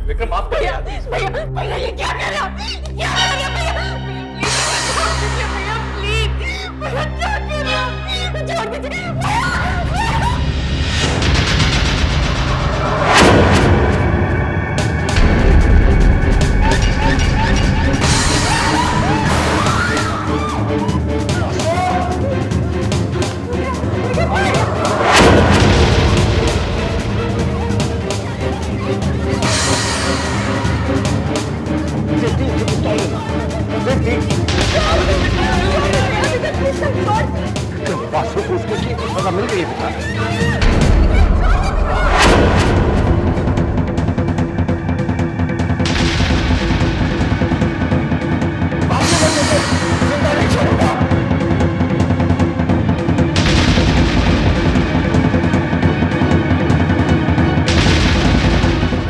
विक्रम माफ कर भैया भैया भैया ये क्या कर रहे हो? क्या कर रहे हो भैया? प्लीज भैया क्या कर रहे हो? छोड़ दीजिए भैया। वासु को उसके लिए कुछ सजा मिल गई है बेटा। जिंदा नहीं छोड़ूंगा।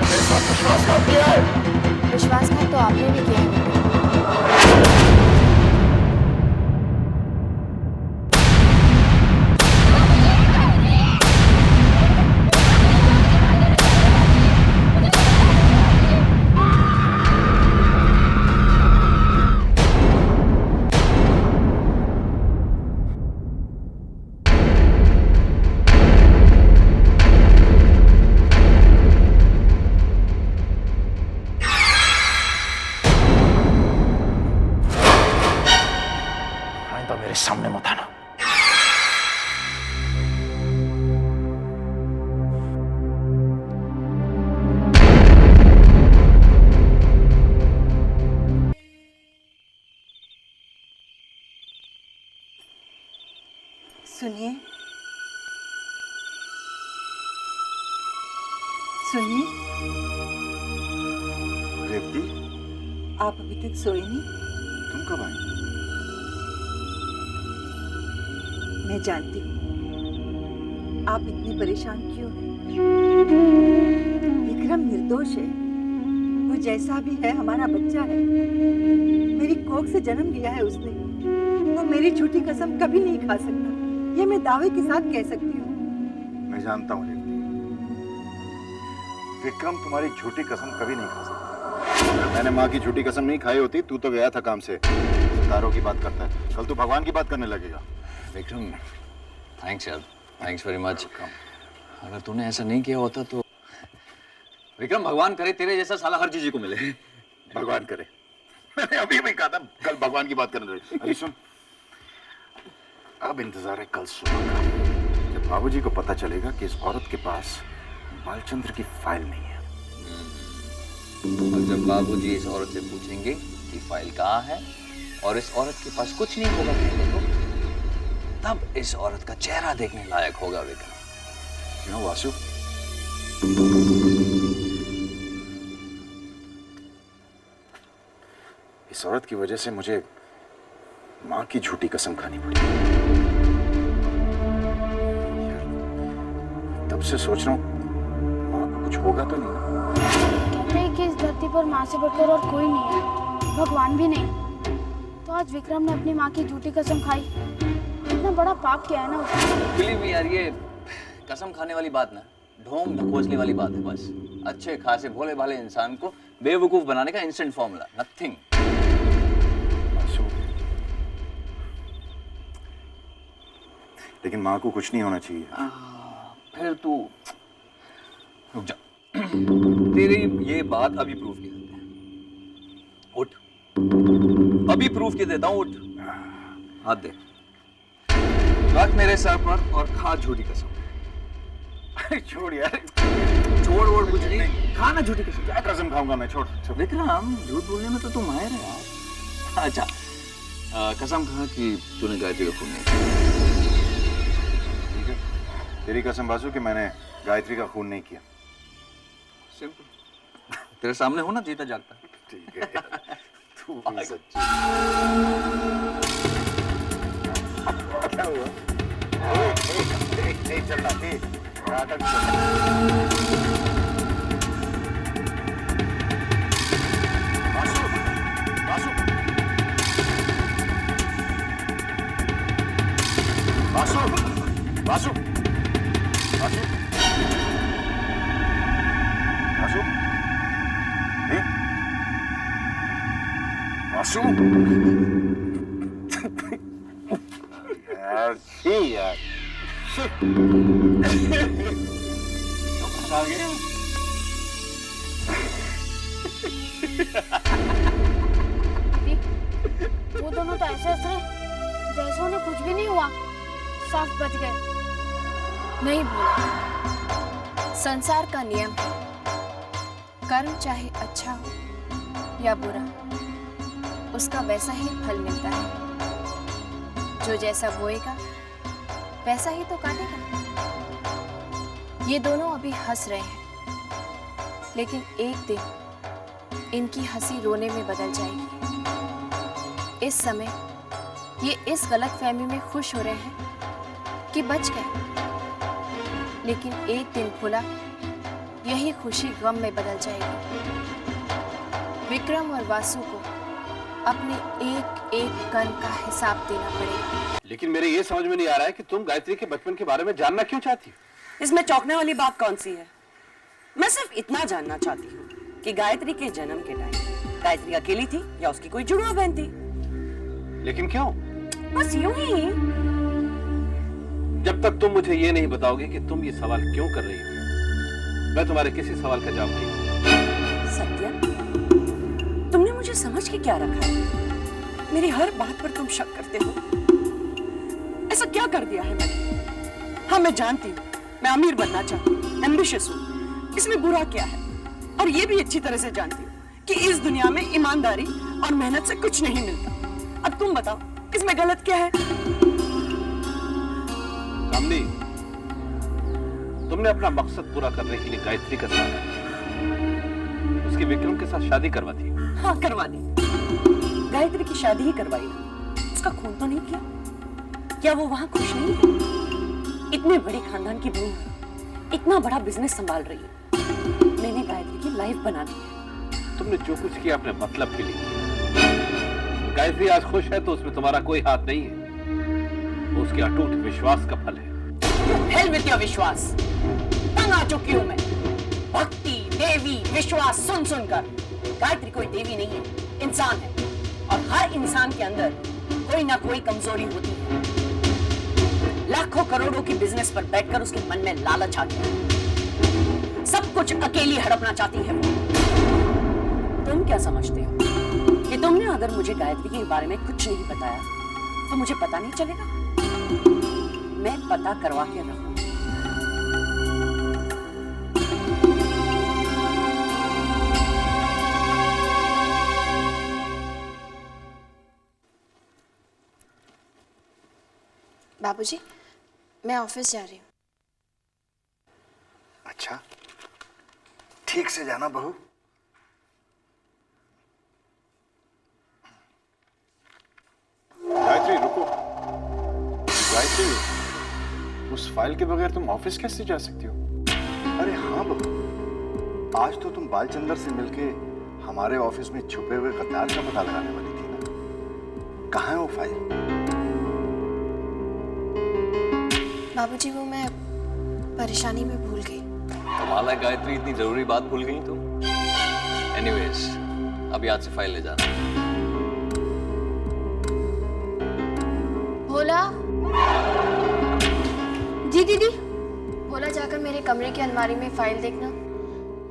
मेरे साथ विश्वासघात किया है। विश्वासघात तो आपने भी किया है। सामने मत आना। सुनिए सुनिए, रेवती, आप अभी तक सोए नहीं? तुम कब आई? मैं जानती हूँ आप इतनी परेशान क्यों हैं। विक्रम निर्दोष है, वो जैसा भी है हमारा बच्चा है। मेरी कोख से जन्म लिया है उसने। वो मेरी झूठी कसम कभी नहीं खा सकता, ये मैं दावे के साथ कह सकती हूँ। मैं जानता हूँ रेवती, विक्रम तुम्हारी झूठी कसम कभी नहीं खा सकता। मैंने माँ की झूठी कसम नहीं खाई होती, तू तो गया था काम से। सितारों की बात करता है, कल तू भगवान की बात करने लगेगा। विक्रम थैंक्स यार, थैंक्स वेरी मच। अगर तूने ऐसा नहीं किया होता तो विक्रम भगवान करे तेरे जैसा साला हर चीज को मिले। भगवान करे, मैंने अभी भी कहा था कल भगवान की बात करने लगे। अरे सुन, अब इंतजार है कल सुबह का, जब बाबूजी को पता चलेगा कि इस औरत के पास बालचंद्र की फाइल नहीं है। और जब बाबूजी इस औरत से पूछेंगे कि फाइल कहाँ है और इस औरत के पास कुछ नहीं होगा कहने को, तब इस औरत का चेहरा देखने लायक होगा विक्रम। क्यों वासु? इस औरत की वजह से मुझे माँ की झूठी कसम खानी पड़ी। यार, तब से सोच रहा हूँ माँ को कुछ होगा तो नहीं ना? कहते हैं कि इस धरती पर माँ से बढ़कर और कोई नहीं है, भगवान भी नहीं। तो आज विक्रम ने अपनी माँ की झूठी कसम खाई, इतना बड़ा पाप किया है ना उसने। बिलीव मी यार, ये कसम खाने वाली बात ना ढोंग ढकोसले वाली बात है। बस अच्छे खासे भोले भाले इंसान को बेवकूफ बनाने का इंस्टेंट फॉर्मूला, नथिंग। लेकिन माँ को कुछ नहीं होना चाहिए। फिर तू रुक जा। तेरी ये बात अभी प्रूफ की देते हैं। उठ, अभी प्रूफ की देता हूँ। उठ, हाथ दे, रख मेरे सर पर और खा झूठी कसम। छोड़ यार, छोड़ वोड़ कुछ नहीं, खा ना झूठी कसम। क्या कसम खाऊंगा मैं? छोड़। विक्रम, झूठ बोलने में तो तू माहिर है यार। अच्छा, कसम खा कि तूने गायत्री का खून नहीं किया। ठीक है, तेरी कसम बासु कि मैंने गायत्री का खून नहीं किया। सिंपल, तेरे सामने हो ना जीता जागता। ठीक है तू भी सच्ची। क्या हुआ? नहीं चल रहा थी नाटक। बासु, बासु, बासु, बासु, बासु, बासु, आंसू? यार छी यार। आ गया। दीदी, वो दोनों तो ऐसे हंस रहे जैसे उन्हें कुछ भी नहीं हुआ। साफ बच गए। नहीं भूला, संसार का नियम है, कर्म चाहे अच्छा हो या बुरा, उसका वैसा ही फल मिलता है। जो जैसा बोएगा वैसा ही तो काटेगा। ये दोनों अभी हंस रहे हैं, लेकिन एक दिन इनकी हंसी रोने में बदल जाएगी। इस समय ये इस गलतफहमी में खुश हो रहे हैं कि बच गए, लेकिन एक दिन भूला यही खुशी गम में बदल जाएगी। विक्रम और वासु को अपने एक एक कण का हिसाब देना पड़ेगा। लेकिन मेरे ये समझ में नहीं आ रहा है कि तुम गायत्री के बचपन के बारे में जानना क्यों चाहती हो? इसमें चौंकने वाली बात कौन सी है? मैं सिर्फ इतना जानना चाहती हूँ कि गायत्री के जन्म के टाइम गायत्री अकेली थी या उसकी कोई जुड़वा बहन थी? लेकिन क्यों? बस यूं ही। जब तक तुम मुझे ये नहीं बताओगे कि तुम ये सवाल क्यों कर रही हो, मैं तुम्हारे किसी सवाल का जवाब नहीं दूंगा। सत्या, तुमने मुझे समझ के क्या रखा है? मेरी हर बात पर तुम शक करते हो। ऐसा क्या कर दिया है मैंने? हाँ, मैं जानती हूँ, मैं अमीर बनना चाहती हूँ, एम्बिशियस हूँ। इसमें बुरा क्या है? और ये भी अच्छी तरह से जानती हूँ कि इस दुनिया में ईमानदारी और मेहनत से कुछ नहीं मिलता। अब तुम बताओ, इसमें गलत क्या है? सामने तुमने अपना मकसद पूरा करने के लिए गायत्री का साथ दिया। उसकी विक्रम के साथ शादी करवा दी। हाँ, करवा दी। गायत्री की शादी ही करवाई ना, उसका खून तो नहीं किया। क्या वो वहां खुश नहीं है? इतने बड़े खानदान की बहू है, इतना बड़ा बिजनेस संभाल रही है। मैंने गायत्री की लाइफ बना दी है। तुमने जो कुछ किया अपने मतलब के लिए किया। गायत्री आज खुश है तो उसमें तुम्हारा कोई हाथ नहीं है, वो उसके अटूट विश्वास का फल है। Hell with your विश्वास। तंग आ चुकी हूं मैं। भक्ति, देवी, विश्वास सुन सुनकर। गायत्री कोई देवी नहीं है, इंसान है, और हर इंसान के अंदर कोई ना कोई कमजोरी होती है। लाखों करोड़ों की बिजनेस पर बैठकर उसके मन में लालच आ गया। सब कुछ अकेली हड़पना चाहती है वो। तुम क्या समझते हो कि तुमने अगर मुझे गायत्री के बारे में कुछ नहीं बताया तो मुझे पता नहीं चलेगा? मैं पता करवा के रहूं। बाबूजी, मैं ऑफिस जा रही हूँ। अच्छा, ठीक से जाना बहू। गायत्री रुको। गायत्री, उस फाइल के बगैर तुम ऑफिस कैसे जा सकती हो? अरे हाँ बहू, आज तो तुम बालचंदर से मिलके हमारे ऑफिस में छुपे हुए गद्दार का पता लगाने वाली थी ना। कहाँ है वो फाइल? बाबूजी, वो मैं परेशानी में भूल गई। कमाल है गायत्री, इतनी जरूरी बात भूल गई तुम। एनीवेज, अभी आज से फाइल ले जाना। भोला। जी दीदी। भोला, जाकर मेरे कमरे की अलमारी में फाइल देखना।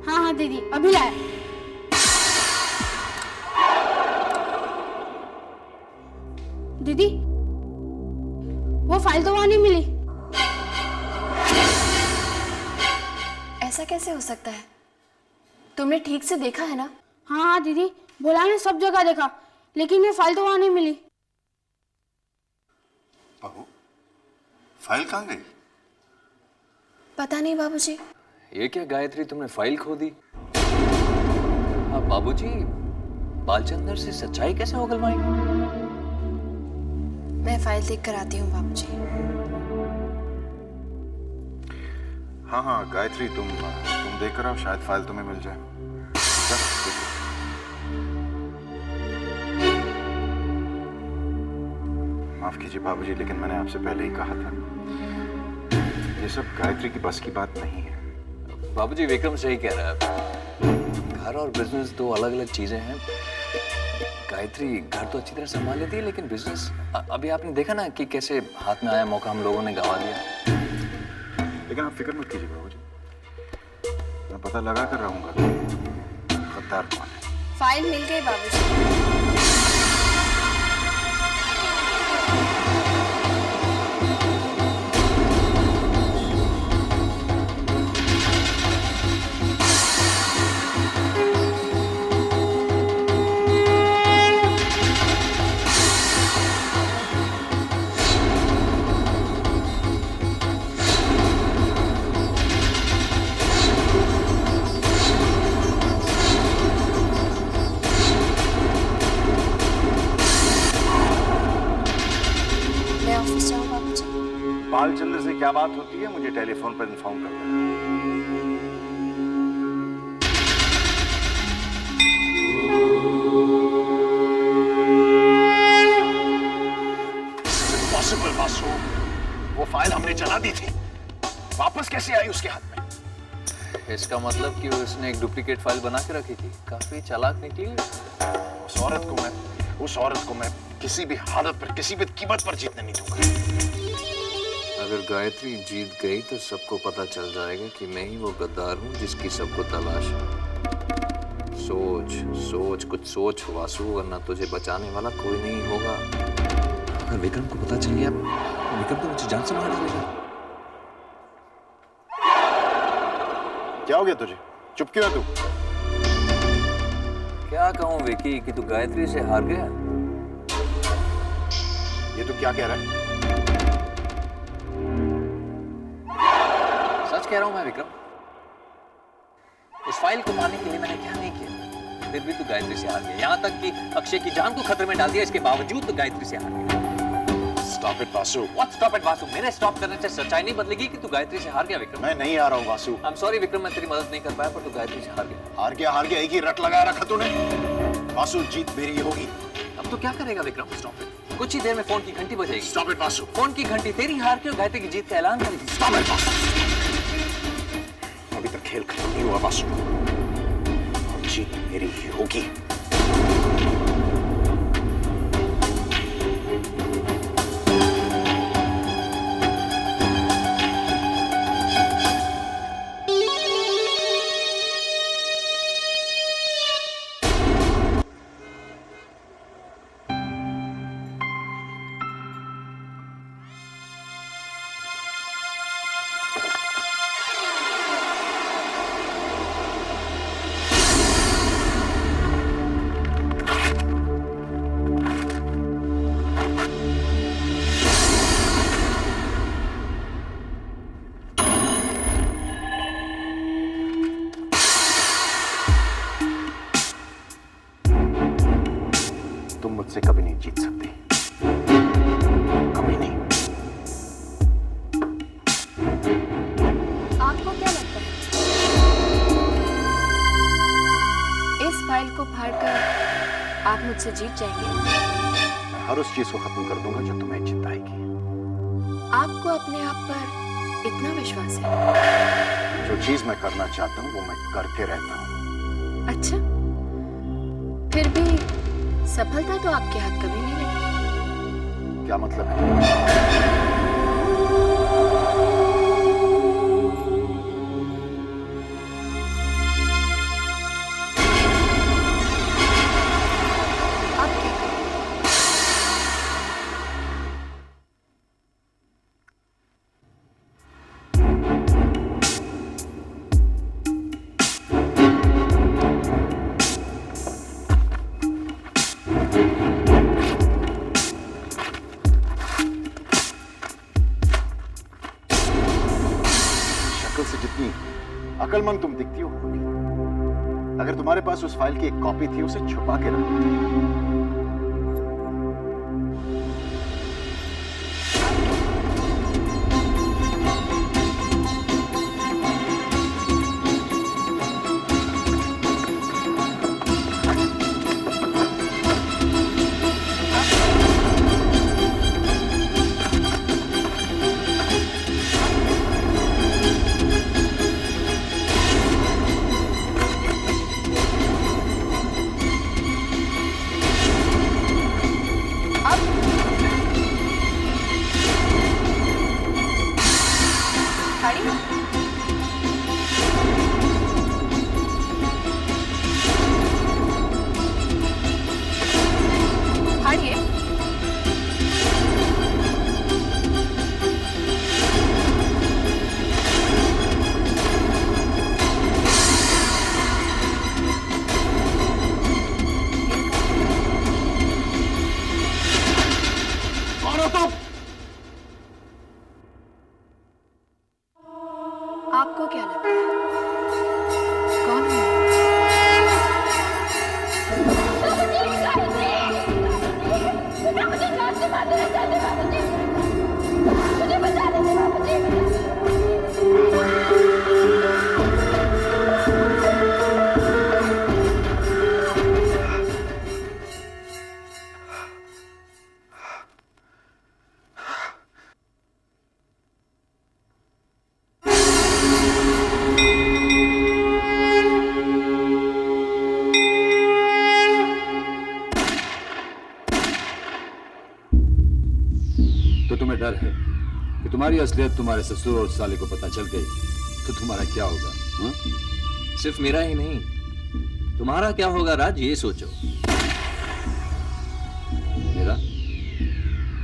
हाँ हाँ दीदी, अभी लाया। दीदी, वो फाइल तो वहां नहीं मिली। ऐसा कैसे हो सकता है? तुमने ठीक से देखा है ना? हाँ हाँ दीदी, भोला ने सब जगह देखा, लेकिन ये फाइल तो वहां नहीं मिली। बहू, फाइल कहाँ गई? पता नहीं बाबूजी। ये क्या गायत्री, तुमने फाइल खो दी? अब बाबूजी बालचंदर से सच्चाई कैसे उगलवाएंगे? मैं फाइल देख कर आती हूँ बाबूजी। हाँ हाँ गायत्री, तुम देख कर आओ, शायद फाइल तुम्हें मिल जाए। जा, देखो। माफ कीजिए बाबूजी, लेकिन मैंने आपसे पहले ही कहा था, ये सब गायत्री की बस की बात नहीं है। बाबूजी, विक्रम सही कह रहा है। घर और बिजनेस दो अलग अलग चीजें हैं। गायत्री घर तो अच्छी तरह संभाल लेती है, लेकिन बिजनेस अभी आपने देखा ना कि कैसे हाथ में आया मौका हम लोगों ने गंवा दिया। लेकिन आप फिक्र मत कीजिए बाबूजी, मैं पता लगा कर रहूंगा कि गद्दार कौन है। फाइल मिल गई बाबूजी। मैं ऑफिस जाऊँ बाबूजी? बालचंद्र से क्या बात होती है मुझे टेलीफोन पर इन्फॉर्म कर देना। Impossible, वासु। वो फाइल हमने जला दी थी, वापस कैसे आई उसके हाथ में? इसका मतलब कि उसने एक डुप्लीकेट फाइल बना के रखी थी। काफी चालाक निकली। उस औरत को मैं किसी भी हालत पर, किसी भी कीमत पर जीतने नहीं दूंगा। अगर गायत्री जीत गई तो सबको पता चल जाएगा कि मैं ही वो गद्दार हूँ जिसकी सबको तलाश है। सोच सोच, कुछ सोच वासु, वरना तुझे बचाने वाला कोई नहीं होगा। अगर विक्रम को पता चल गया, विक्रम तो मुझे जान से मार देगा। क्या हो गया तुझे? चुप क्यों है तू? क्या कहूँ विकी कि तू गायत्री से हार गया। ये तू क्या कह रहा है? सच कह रहा हूँ मैं विक्रम। उस फाइल को पाने के लिए मैंने क्या नहीं किया, फिर भी तू गायत्री से हार गया। यहाँ तक कि अक्षय की जान को खतरे में डाल दिया, इसके बावजूद तो गायत्री से हार गया। Stop it, Vasu. What stop it, Vasu? मेरे स्टॉप करने से सच्चाई नहीं बदलेगी कि तू गायत्री से हार गया विक्रम। मैं नहीं आ रहा हूँ वासु। I'm sorry विक्रम, मैं तेरी मदद नहीं कर पाया, पर तू गायत्री से हार गया। हार गया, एक ही रट लगा रखा तूने। वासु, जीत मेरी होगी। अब तो क्या करेगा विक्रम? Stop it. कुछ ही देर में फोन की घंटी बजेगी। Stop it, Vasu. फोन की घंटी तेरी हार के और गायत्री की जीत का ऐलान करेगी। Stop it, Vasu. अभी तक खेल खत्म नहीं हुआ वासु, और जीत मेरी ही होगी। तुम मुझसे कभी नहीं जीत सकती, कभी नहीं। आपको क्या लगता है इस फाइल को फाड़कर आप मुझसे जीत जाएंगे? मैं हर उस चीज को खत्म कर दूंगा जो तुम्हें जिताएगी। आपको अपने आप पर इतना विश्वास है? जो चीज मैं करना चाहता हूँ वो मैं करके रहता हूँ। अच्छा, फिर भी सफलता तो आपके हाथ कभी नहीं लगी। क्या मतलब है? आप क्या करें? शक्ल से जितनी अकलमंद तुम दिखती हो, अगर तुम्हारे पास उस फाइल की एक कॉपी थी, उसे छुपा के रखती। हमारी असलियत तुम्हारे ससुर और साले को पता चल गई तो तुम्हारा क्या होगा? हाँ? सिर्फ मेरा ही नहीं, तुम्हारा क्या होगा राज, ये सोचो।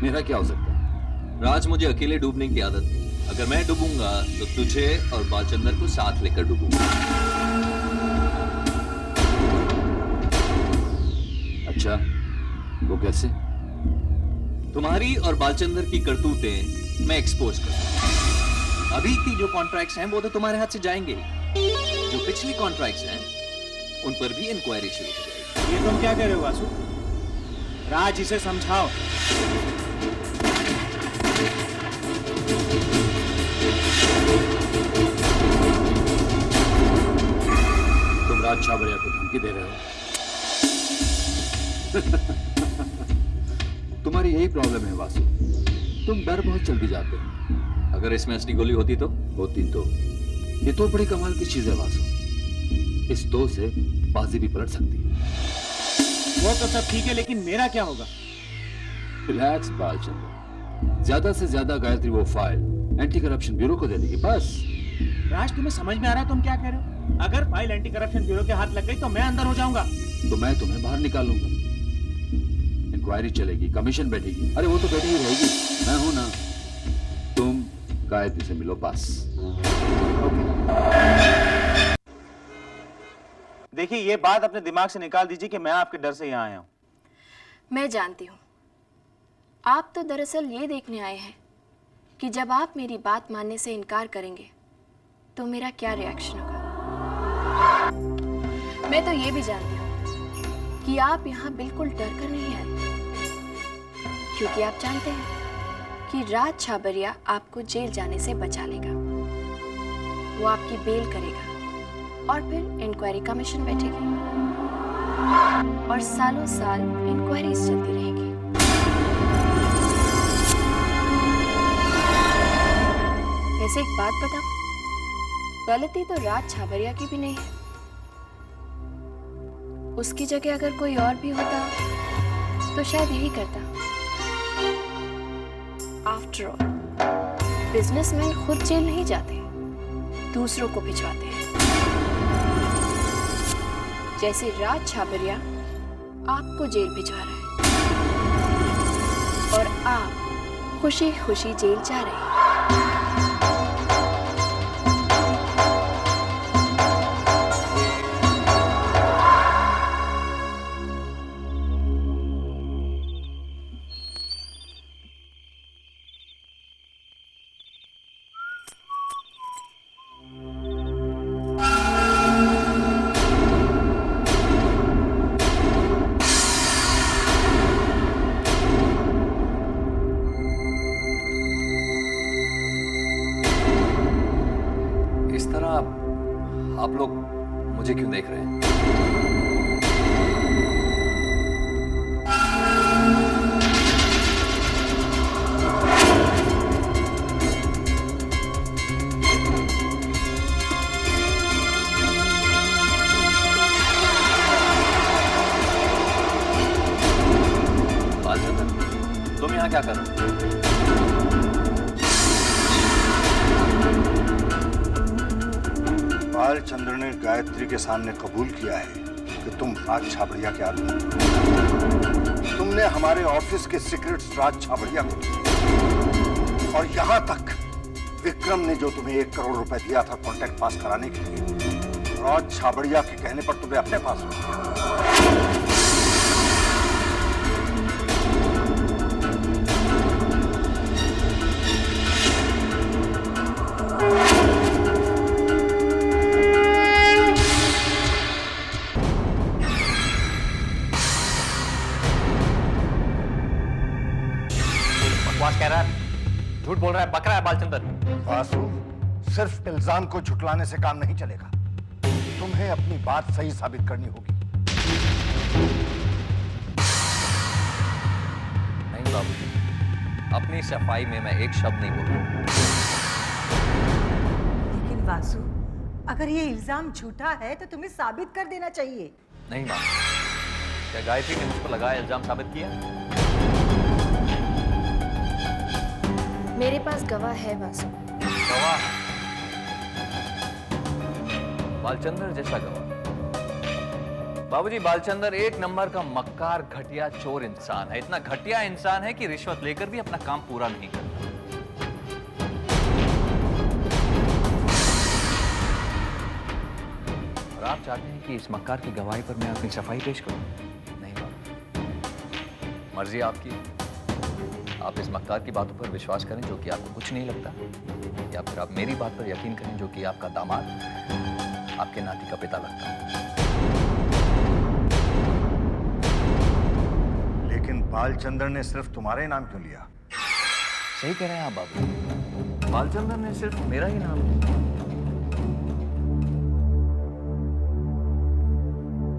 मेरा क्या हो सकता है? राज, मुझे अकेले डूबने की आदत है। अगर मैं डूबूंगा तो तुझे और बालचंदर को साथ लेकर डूबूंगा। अच्छा, वो कैसे? तुम्हारी और बालचंदर की करतूतें मैं एक्सपोज करूंगा। अभी की जो कॉन्ट्रैक्ट्स हैं वो तो तुम्हारे हाथ से जाएंगे, जो पिछली कॉन्ट्रैक्ट्स हैं उन पर भी इंक्वायरी शुरू हो जाएगी। ये तुम क्या कह रहे हो वासु? राज, इसे समझाओ। तुम राज छाबरिया को धमकी दे रहे हो? तुम्हारी यही प्रॉब्लम है वासु, तुम डर बहुत जल्दी जाते हो। अगर इसमें असली गोली होती तो ये तो बड़ी कमाल की चीज है वासु। इस दो से बाजी भी पलट सकती है। वो तो सब ठीक है, लेकिन मेरा क्या होगा? रिलैक्स बालचंद्र, ज्यादा से ज्यादा गायत्री वो फाइल एंटी करप्शन ब्यूरो को दे देगी, बस। राज, तुम्हें समझ में आ रहा है तुम क्या कह रहे हो? अगर फाइल एंटी करप्शन ब्यूरो के हाथ लग गई तो मैं अंदर हो जाऊंगा। तो मैं तुम्हें बाहर निकालूंगा, इंक्वायरी चलेगी, कमीशन बैठेगी। अरे वो तो बैठी ही रहेगी, मैं हूं ना। तुम गायत्री से मिलो बस। देखिए, ये बात अपने दिमाग से निकाल दीजिए कि मैं आपके डर से यहाँ आया हूँ। मैं जानती हूँ, आप तो दरअसल ये देखने आए हैं कि जब आप मेरी बात मानने से इनकार करेंगे तो मेरा क्या रिएक्शन होगा। मैं तो ये भी जानती हूँ कि आप यहाँ बिल्कुल डर कर नहीं आए, क्योंकि आप जानते हैं कि राज छाबरिया आपको जेल जाने से बचा लेगा। वो आपकी बेल करेगा और फिर इंक्वायरी कमीशन बैठेगी और सालों साल इंक्वायरीज चलती रहेगी। वैसे एक बात बताओ, गलती तो राज छाबरिया की भी नहीं है। उसकी जगह अगर कोई और भी होता तो शायद यही करता। आफ्टर ऑल, बिजनेसमैन खुद जेल नहीं जाते, दूसरों को भिजवाते हैं। जैसे राज छाबरिया आपको जेल भिजवा रहा है और आप खुशी खुशी जेल जा रहे हैं। आप लोग मुझे क्यों देख रहे हैं? बालचंदर, तुम यहाँ क्या कर रहे हो? बालचंद्र ने गायत्री के सामने कबूल किया है कि तुम राज छाबड़िया के आदमी हो। तुमने हमारे ऑफिस के सीक्रेट्स राज छाबड़िया को दिए और यहाँ तक विक्रम ने जो तुम्हें 1 करोड़ रुपए दिया था कॉन्ट्रैक्ट पास कराने के लिए, राज छाबड़िया के कहने पर तुम्हें अपने पास रख लिया। बकवास कह रहा है, झूठ बोल रहा है, बक रहा है बालचंदर। वासु, सिर्फ इल्जाम को झुटलाने से काम नहीं चलेगा। तुम्हें अपनी बात सही साबित करनी होगी। नहीं बाबूजी, अपनी सफाई में मैं एक शब्द नहीं बोलूंगा। लेकिन वासु, अगर ये इल्जाम झूठा है तो तुम्हें साबित कर देना चाहिए। नहीं मां, क्या गायत्री ने मुझ पर लगाया इल्जाम साबित किया? मेरे पास गवाह है वासु। गवाह? बालचंद्र जैसा गवाह? बाबूजी, बालचंद्र एक नंबर का मक्कार, घटिया, चोर इंसान है। इतना घटिया इंसान है कि रिश्वत लेकर भी अपना काम पूरा नहीं करता। और आप चाहते हैं कि इस मक्कार की गवाही पर मैं अपनी सफाई पेश करूं? नहीं बाबू, मर्जी आपकी। आप इस मक्कार की बातों पर विश्वास करें जो कि आपको कुछ नहीं लगता, या फिर आप मेरी बात पर यकीन करें जो कि आपका दामाद आपके नाती का पिता लगता है। लेकिन बालचंद्र ने सिर्फ तुम्हारे नाम क्यों लिया? सही कह रहे हैं आप बाबू, बालचंद्र ने सिर्फ मेरा ही नाम लिया।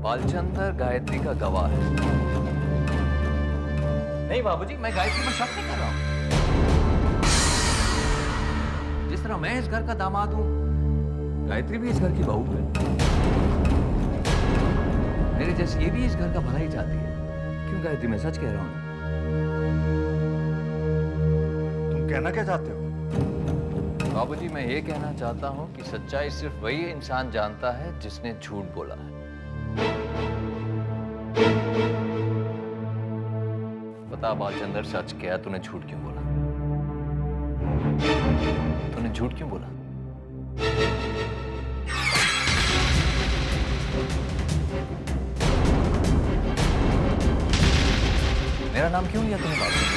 बालचंद्र गायत्री का गवाह है। नहीं बाबूजी, मैं गायत्री पर शक नहीं कर रहा हूं। जिस तरह मैं इस घर का दामाद हूं, गायत्री भी इस घर की बहू है। मेरे जैसे ये भी इस घर का भला ही चाहती है। क्यों गायत्री, मैं सच कह रहा हूं। तुम कहना क्या चाहते हो? बाबूजी, मैं ये कहना चाहता हूं कि सच्चाई सिर्फ वही इंसान जानता है जिसने झूठ बोला है। बता बालचंद्र, सच क्या? तूने झूठ क्यों बोला? तूने झूठ क्यों बोला? मेरा नाम क्यों लिया तूने बालचंद्र?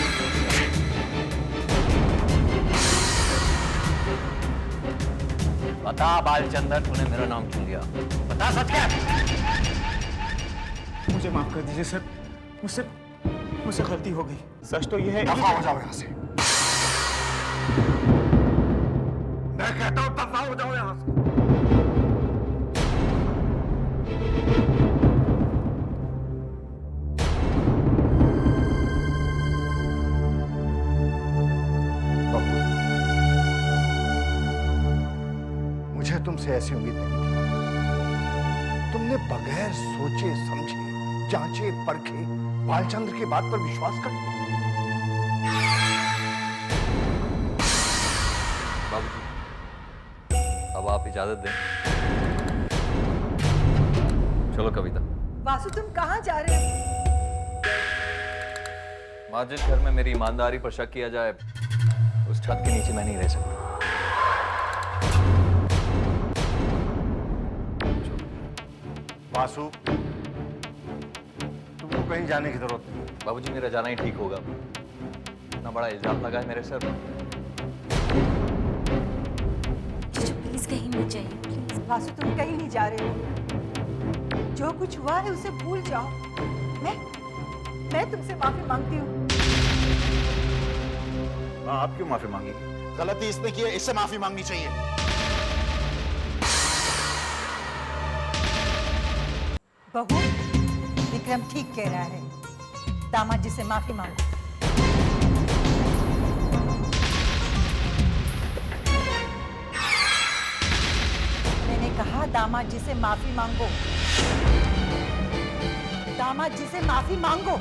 बता बालचंद्र, तूने मेरा नाम क्यों लिया? बता सच क्या? मुझे माफ कर दीजिए सर, मुझसे गलती हो गई। सच तो यह है। दफा हो जाओ यहां से। मैं कहता हूं दफा हो जाओ यहां से। मुझे तुमसे ऐसी उम्मीद नहीं थी। तुमने बगैर सोचे समझे, जांचे परखे बालचंद्र की बात पर विश्वास कर लिया। बाबूजी, अब आप इजाजत दें। चलो कविता। वासु, तुम कहाँ जा रहे हो? माँ, जिस घर में मेरी ईमानदारी पर शक किया जाए, उस छत के नीचे मैं नहीं रह सकता। वासु, तुमको कहीं जाने की जरूरत नहीं। बाबूजी, मेरा जाना ही ठीक होगा। इतना बड़ा इल्जाम लगा है मेरे सर पर। प्लीज कहीं मत जाइए, प्लीज। वासु, तुम कहीं नहीं जा रहे हो। जो कुछ हुआ है उसे भूल जाओ। मैं तुमसे माफी मांगती हूँ। आप क्यों माफी मांगेंगे? गलती इसने की है, इससे माफी मांगनी चाहिए। बहू, विक्रम ठीक कह रहा है। दामाद जी से माफी मांगो। मैंने कहा दामाद जी से माफी मांगो। दामाद जी से माफी मांगो।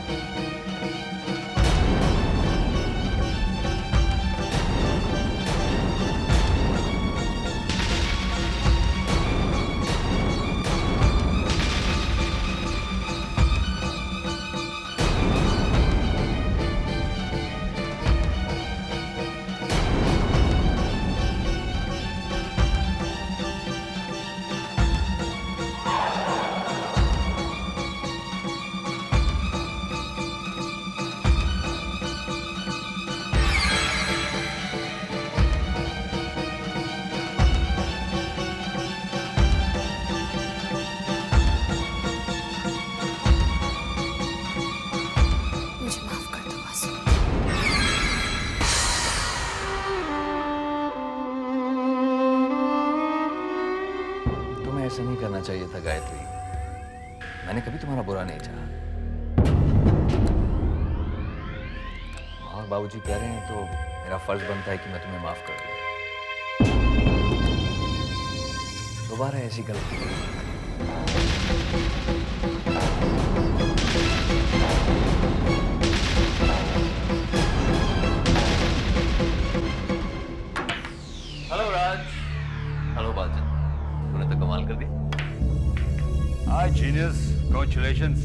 ऐसा नहीं करना चाहिए था गायत्री। मैंने कभी तुम्हारा बुरा नहीं चाहा। और बाबूजी कह रहे हैं तो मेरा फर्ज बनता है कि मैं तुम्हें माफ कर दूं। दोबारा ऐसी गलती नहीं। हाय जीनियस, कांग्रेचुलेशंस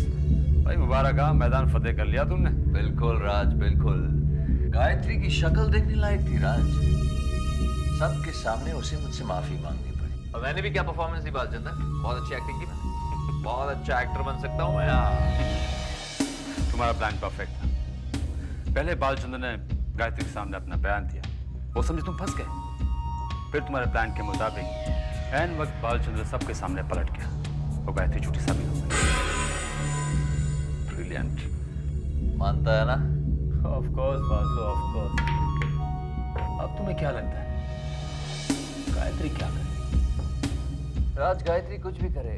भाई, मुबारक, मैदान फतेह कर लिया तुमने। बिल्कुल राज, बिल्कुल। गायत्री की शक्ल देखने लायक थी राज। सबके सामने उसे मुझसे माफी मांगनी पड़ी। और मैंने भी क्या परफॉर्मेंस दी बालचंदर, बहुत अच्छी एक्टिंग की मैंने। बहुत अच्छा एक्टर बन सकता हूँ मैं। तुम्हारा प्लान परफेक्ट था। पहले बालचंद्र ने गायत्री के सामने अपना बयान दिया, वो समझे तुम फंस गए। फिर तुम्हारे प्लान के मुताबिक ऐन वक्त बालचंद्र सबके सामने पलट गया, वो गायत्री झूठी साबित हो गई। ब्रिलियंट। मानता है ना? Of course Basu, of course. अब तुम्हें क्या लगता है गायत्री क्या करे? राज, गायत्री कुछ भी करे,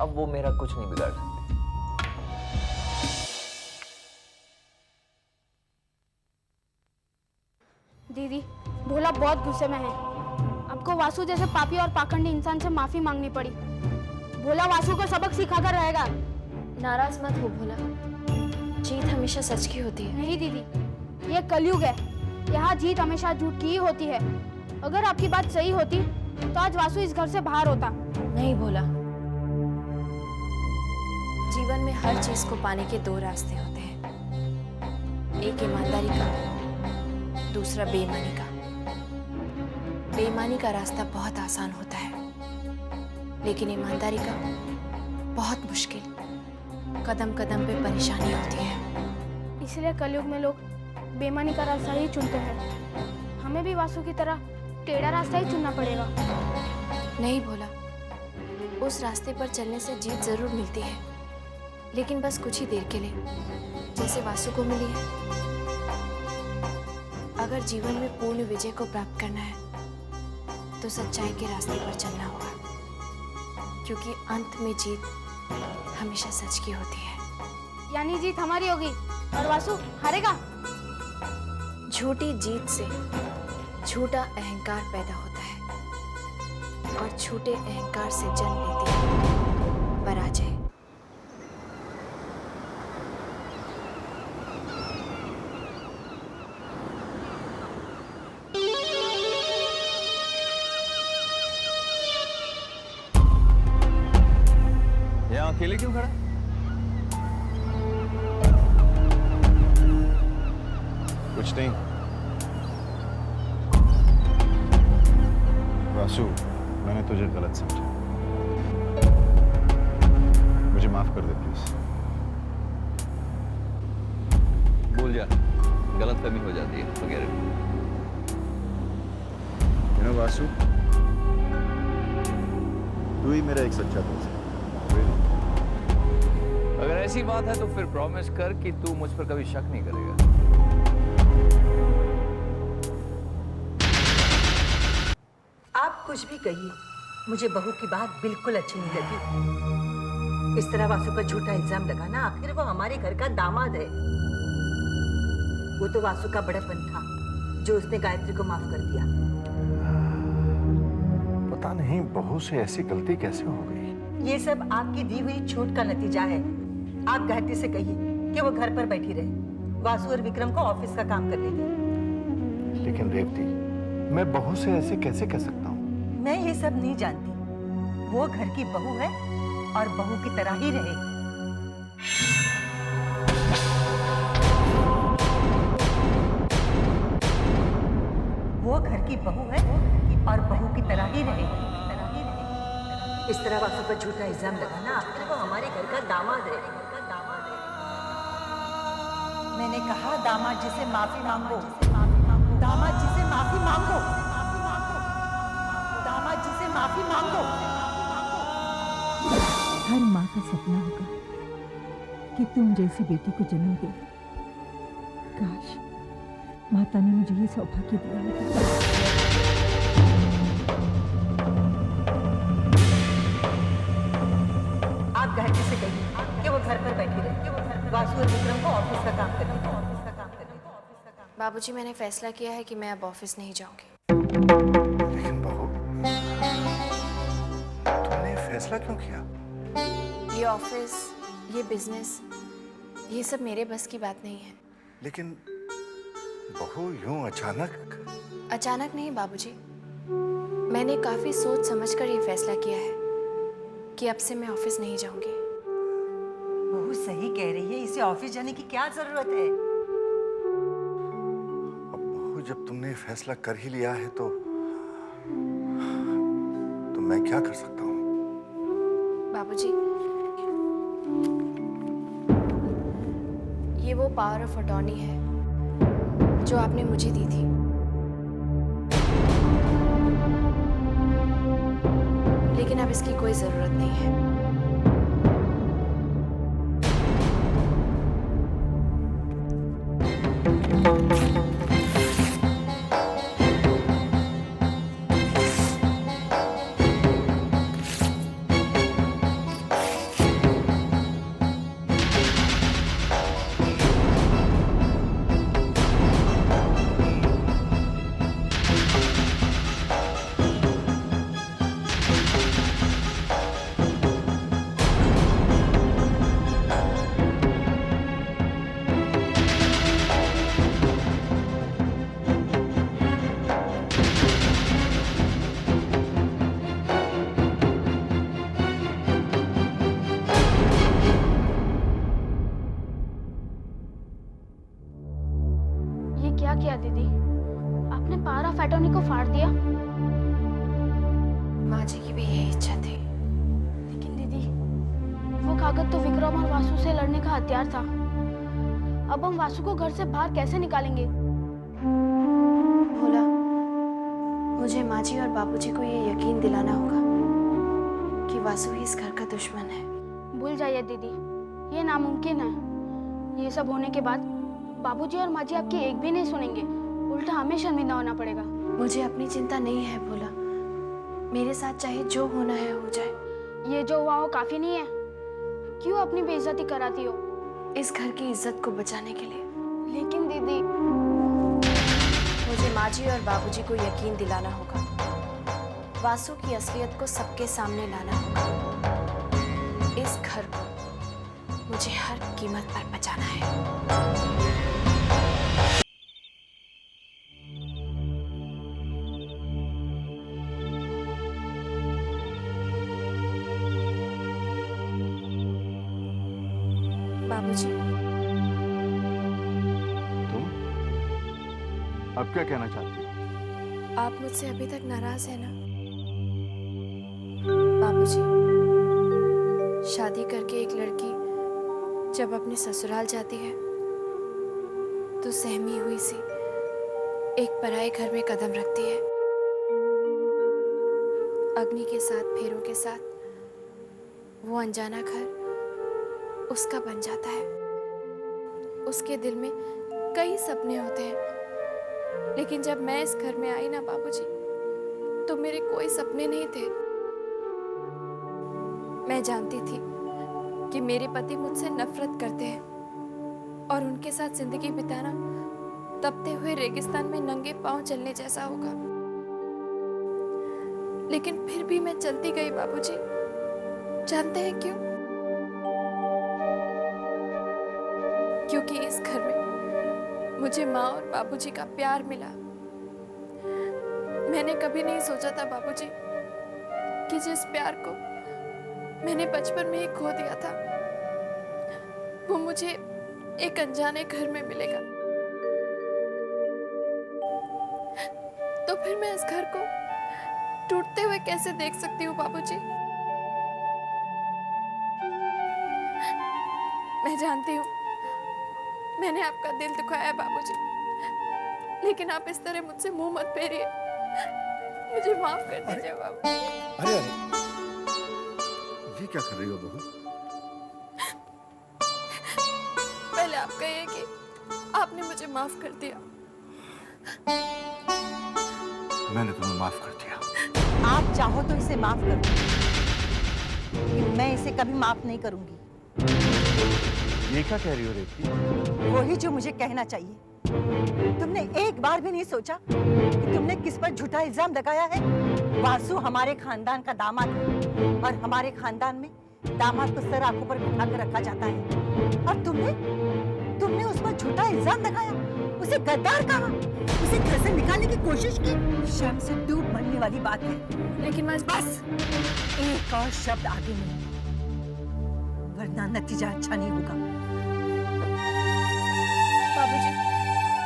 अब वो मेरा कुछ नहीं बिगाड़ सकती। दीदी, भोला बहुत गुस्से में है। आपको वासु जैसे पापी और पाखंडी इंसान से माफी मांगनी पड़ी। भोला वासु को सबक सिखाकर रहेगा। नाराज मत हो भोला, जीत हमेशा सच की होती है। नहीं दीदी, ये कलयुग है, यहाँ जीत हमेशा झूठ की ही होती है। अगर आपकी बात सही होती तो आज वासु इस घर से बाहर होता। नहीं भोला, जीवन में हर चीज को पाने के दो रास्ते होते हैं, एक ईमानदारी का, दूसरा बेईमानी का। बेईमानी का रास्ता बहुत आसान होता है, लेकिन ईमानदारी का बहुत मुश्किल। कदम कदम पे परेशानी होती है। इसलिए कलयुग में लोग बेईमानी का रास्ता ही चुनते हैं। हमें भी वासु की तरह टेढ़ा रास्ता ही चुनना पड़ेगा। नहीं भोला, उस रास्ते पर चलने से जीत जरूर मिलती है, लेकिन बस कुछ ही देर के लिए, जैसे वासु को मिली है। अगर जीवन में पूर्ण विजय को प्राप्त करना है तो सच्चाई के रास्ते पर चलना होगा, क्योंकि अंत में जीत हमेशा सच की होती है। यानी जीत हमारी होगी और वासु हारेगा। झूठी जीत से झूठा अहंकार पैदा होता है और झूठे अहंकार से जन्म लेती है पराजय। यहाँ अकेले क्यों खड़ा? कुछ नहीं वासु, मैंने तुझे गलत समझा, मुझे माफ कर दे प्लीज। भूल जा, गलतफहमी हो जाती है वगैरह। वासु, तू ही मेरा एक सच्चा दोस्त है। अगर ऐसी बात है तो फिर प्रॉमिस कर कि तू मुझ पर कभी शक नहीं करेगा। आप कुछ भी कहिए, मुझे बहू की बात बिल्कुल अच्छी नहीं लगी। इस तरह वासु पर झूठा इल्जाम लगाना, आखिर वो हमारे घर का दामाद है। वो तो वासु का बड़प्पन था जो उसने गायत्री को माफ कर दिया। पता नहीं बहू से ऐसी गलती कैसे हो गई। ये सब आपकी दी हुई छूट का नतीजा है। आप गायत्री से कहिए कि वो घर पर बैठी रहे, वासु और विक्रम को ऑफिस का काम करने दें। लेकिन रेवती, मैं बहू से ऐसे कैसे कह सकता हूँ? मैं ये सब नहीं जानती। वो घर की बहू है और बहू की तरह ही रहे। वो घर की बहू है और बहू की तरह ही रहे। इस तरह वासु पर झूठा इल्जाम लगाना, आखिर वो हमारे घर का दामाद है। मैंने कहा दामाद जी से माफी मांगो, दामाद जी से माफी मांगो, दामाद जी से माफी मांगो। हर माँ का सपना होगा कि तुम जैसी बेटी को जन्म दे। काश माता ने मुझे ये सौभाग्य दिया होता। आप गायत्री से कहिए कि वो घर पर बैठी रहे, वासु और विक्रम को ऑफिस का काम करने दो। बाबूजी, मैंने फैसला किया है कि मैं अब ऑफिस नहीं जाऊंगी। लेकिन बहू, तुमने फैसला क्यों किया? ये ऑफिस, ये बिजनेस, ये सब मेरे बस की बात नहीं है। लेकिन बहू यूं अचानक? अचानक नहीं बाबूजी, मैंने काफी सोच समझकर ये फैसला किया है कि अब से मैं ऑफिस नहीं जाऊंगी। बहू सही कह रही है, इसे ऑफिस जाने की क्या जरूरत है? अब बहू जब तुमने फैसला कर ही लिया है तो मैं क्या कर सकता हूँ? बाबूजी, ये वो पावर ऑफ अटॉर्नी है जो आपने मुझे दी थी। लेकिन अब इसकी कोई जरूरत नहीं है। ये क्या किया दीदी? आपने पावर ऑफ अटॉर्नी को फाड़ दिया। माँ जी की भी यही इच्छा थी। लेकिन दीदी, वो कागज तो विक्रम और वासु से लड़ने का हथियार था। अब हम वासु को घर से बाहर कैसे निकालेंगे? भोला, मुझे माँ जी और बाबूजी को ये यकीन दिलाना होगा कि वासु ही इस घर का दुश्मन है। भूल जाइए दीदी, ये नामुमकिन है। ये सब होने के बाद बाबूजी और माँ जी आपकी एक भी नहीं सुनेंगे, उल्टा हमें शर्मिंदा होना पड़ेगा। मुझे अपनी चिंता नहीं है भोला, मेरे साथ चाहे जो होना है हो जाए। ये जो हुआ हो काफी नहीं है? क्यों अपनी बेइज्जती कराती हो? इस घर की इज्जत को बचाने के लिए। लेकिन दीदी, मुझे माँ जी और बाबूजी को यकीन दिलाना होगा। वासु की असलियत को सबके सामने लाना होगा। इस घर को मुझे हर कीमत पर बचाना है। बाबूजी, तुम अब क्या कहना चाहती हो? आप मुझसे अभी तक नाराज हैं ना? बाबूजी, शादी करके एक लड़की जब अपने ससुराल जाती है तो सहमी हुई सी एक पराये घर में कदम रखती है। अग्नि के साथ, फेरों के साथ वो अनजाना घर उसका बन जाता है। उसके दिल में कई सपने होते हैं, लेकिन जब मैं इस घर में आई ना बाबूजी, तो मेरे कोई सपने नहीं थे। मैं जानती थी कि मेरे पति मुझसे नफरत करते हैं और उनके साथ जिंदगी बिताना तपते हुए रेगिस्तान में नंगे पांव चलने जैसा होगा। लेकिन फिर भी मैं चलती गई बाबूजी। जानते हैं क्यों? क्योंकि इस घर में मुझे माँ और बाबूजी का प्यार मिला। मैंने कभी नहीं सोचा था बाबूजी कि जिस प्यार को मैंने बचपन में ही खो दिया था, वो मुझे एक अनजाने घर में मिलेगा। तो फिर मैं इस घर को टूटते हुए कैसे देख सकती हूँ बाबूजी? मैं जानती हूँ मैंने आपका दिल दुखाया बाबूजी, लेकिन आप इस तरह मुझसे मुंह मत फेरिए। मुझे माफ कर दीजिए बाबू। अरे अरे, ये क्या कर रही हो बहू? पहले आप कहिए कि आपने मुझे माफ कर दिया। मैंने तुम्हें माफ कर दिया। आप चाहो तो इसे माफ कर दो, लेकिन मैं इसे कभी माफ नहीं करूंगी। ये क्या कह रही हो रेवती? वही जो मुझे कहना चाहिए। तुमने एक बार भी नहीं सोचा कि तुमने किस पर झूठा इल्जाम लगाया है? वासु हमारे खानदान का दामाद है और हमारे खानदान में दामाद को सर आंखों पर बिठा कर रखा जाता है, और तुमने उस पर झूठा इल्जाम लगाया, उसे गद्दार कहा, उसे घर से निकालने की कोशिश की। शर्म से डूब मरने वाली बात है। लेकिन बस एक और शब्द आगे नहीं, वरना नतीजा अच्छा नहीं होगा।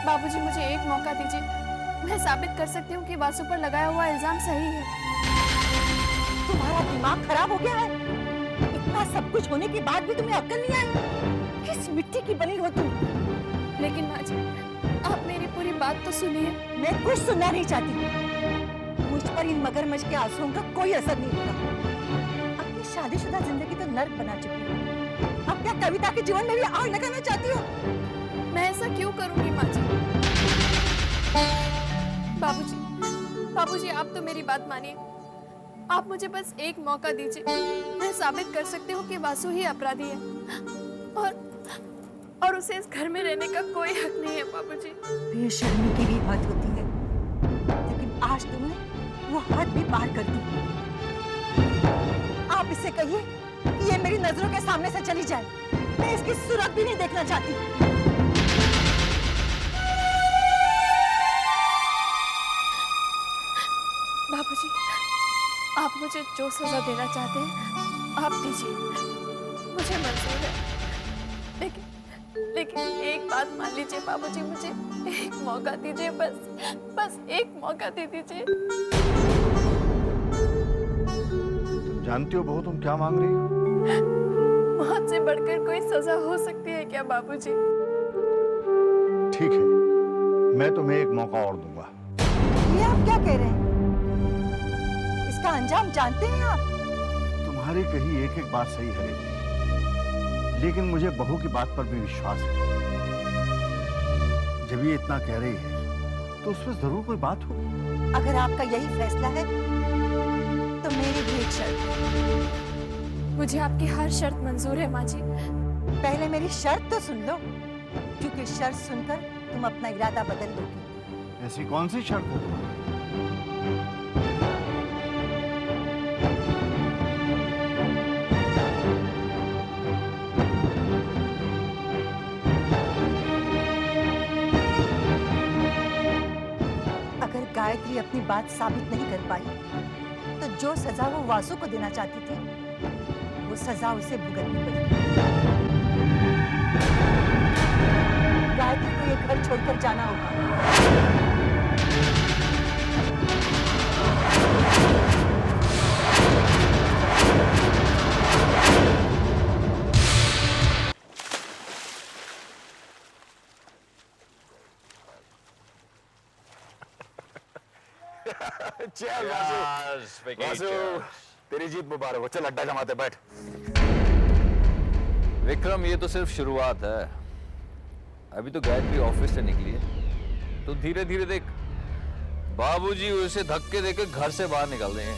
बाबूजी मुझे एक मौका दीजिए। मैं साबित कर सकती हूँ कि वासु पर लगाया हुआ इल्जाम सही है। तुम्हारा दिमाग खराब हो गया है? इतना सब कुछ होने के बाद भी तुम्हें अक्ल नहीं आई? किस मिट्टी की बनी हो तुम? लेकिन माँ जी, आप मेरी पूरी बात तो सुनिए। मैं कुछ सुनना नहीं चाहती। मुझ पर इन मगरमच्छ के आंसुओं का कोई असर नहीं होगा। अपनी शादीशुदा जिंदगी तो नर्क बना चुकी हो। अब क्या कविता के जीवन में भी आग लगाना चाहती हो? मैं ऐसा क्यों करूंगी माँ जी? बाबूजी आप तो मेरी बात मानिए। आप मुझे बस एक मौका दीजिए। मैं साबित कर सकती हूँ कि वासु ही अपराधी है और उसे इस घर में रहने का कोई हक नहीं है बाबूजी। बेशर्मी की भी हद होती है, लेकिन आज तुमने वो हद भी पार कर दी। आप इससे कहिए कि ये मेरी नजरों के सामने से चली जाए। मैं इसकी सूरत भी नहीं देखना चाहती। बाबूजी, आप मुझे जो सजा देना चाहते हैं आप दीजिए, मुझे मंजूर है। लेकिन एक बात मान लीजिए बाबूजी, मुझे एक मौका दीजिए, बस एक मौका दे दीजिए। तुम जानती हो बहू तुम क्या मांग रही हो? मौत से बढ़कर कोई सजा हो सकती है क्या बाबूजी? ठीक है, मैं तुम्हें एक मौका और दूंगा। ये आप क्या कह रहे हैं? इसका अंजाम जानते हैं आप? तुम्हारी कही एक एक बात सही है, लेकिन मुझे बहू की बात पर भी विश्वास है। जब ये इतना कह रही है तो उसमें जरूर कोई बात हो। अगर आपका यही फैसला है तो मेरी भी एक शर्त है। मुझे आपकी हर शर्त मंजूर है माँ जी। पहले मेरी शर्त तो सुन लो, क्योंकि शर्त सुनकर तुम अपना इरादा बदल दोगी। ऐसी कौन सी शर्त है तुम्हारी? गायत्री अपनी बात साबित नहीं कर पाई तो जो सजा वो वासु को देना चाहती थी वो सजा उसे भुगतनी पड़ी। गायत्री को ये घर छोड़कर जाना होगा। चल वासु, तेरी जीत मुबारक हो। चल अड्डा जमाते बैठ। विक्रम, ये तो सिर्फ शुरुआत है। अभी तो गायत्री ऑफिस से निकली है, तो धीरे धीरे देख, बाबूजी उसे धक्के देकर घर से बाहर निकाल देंगे।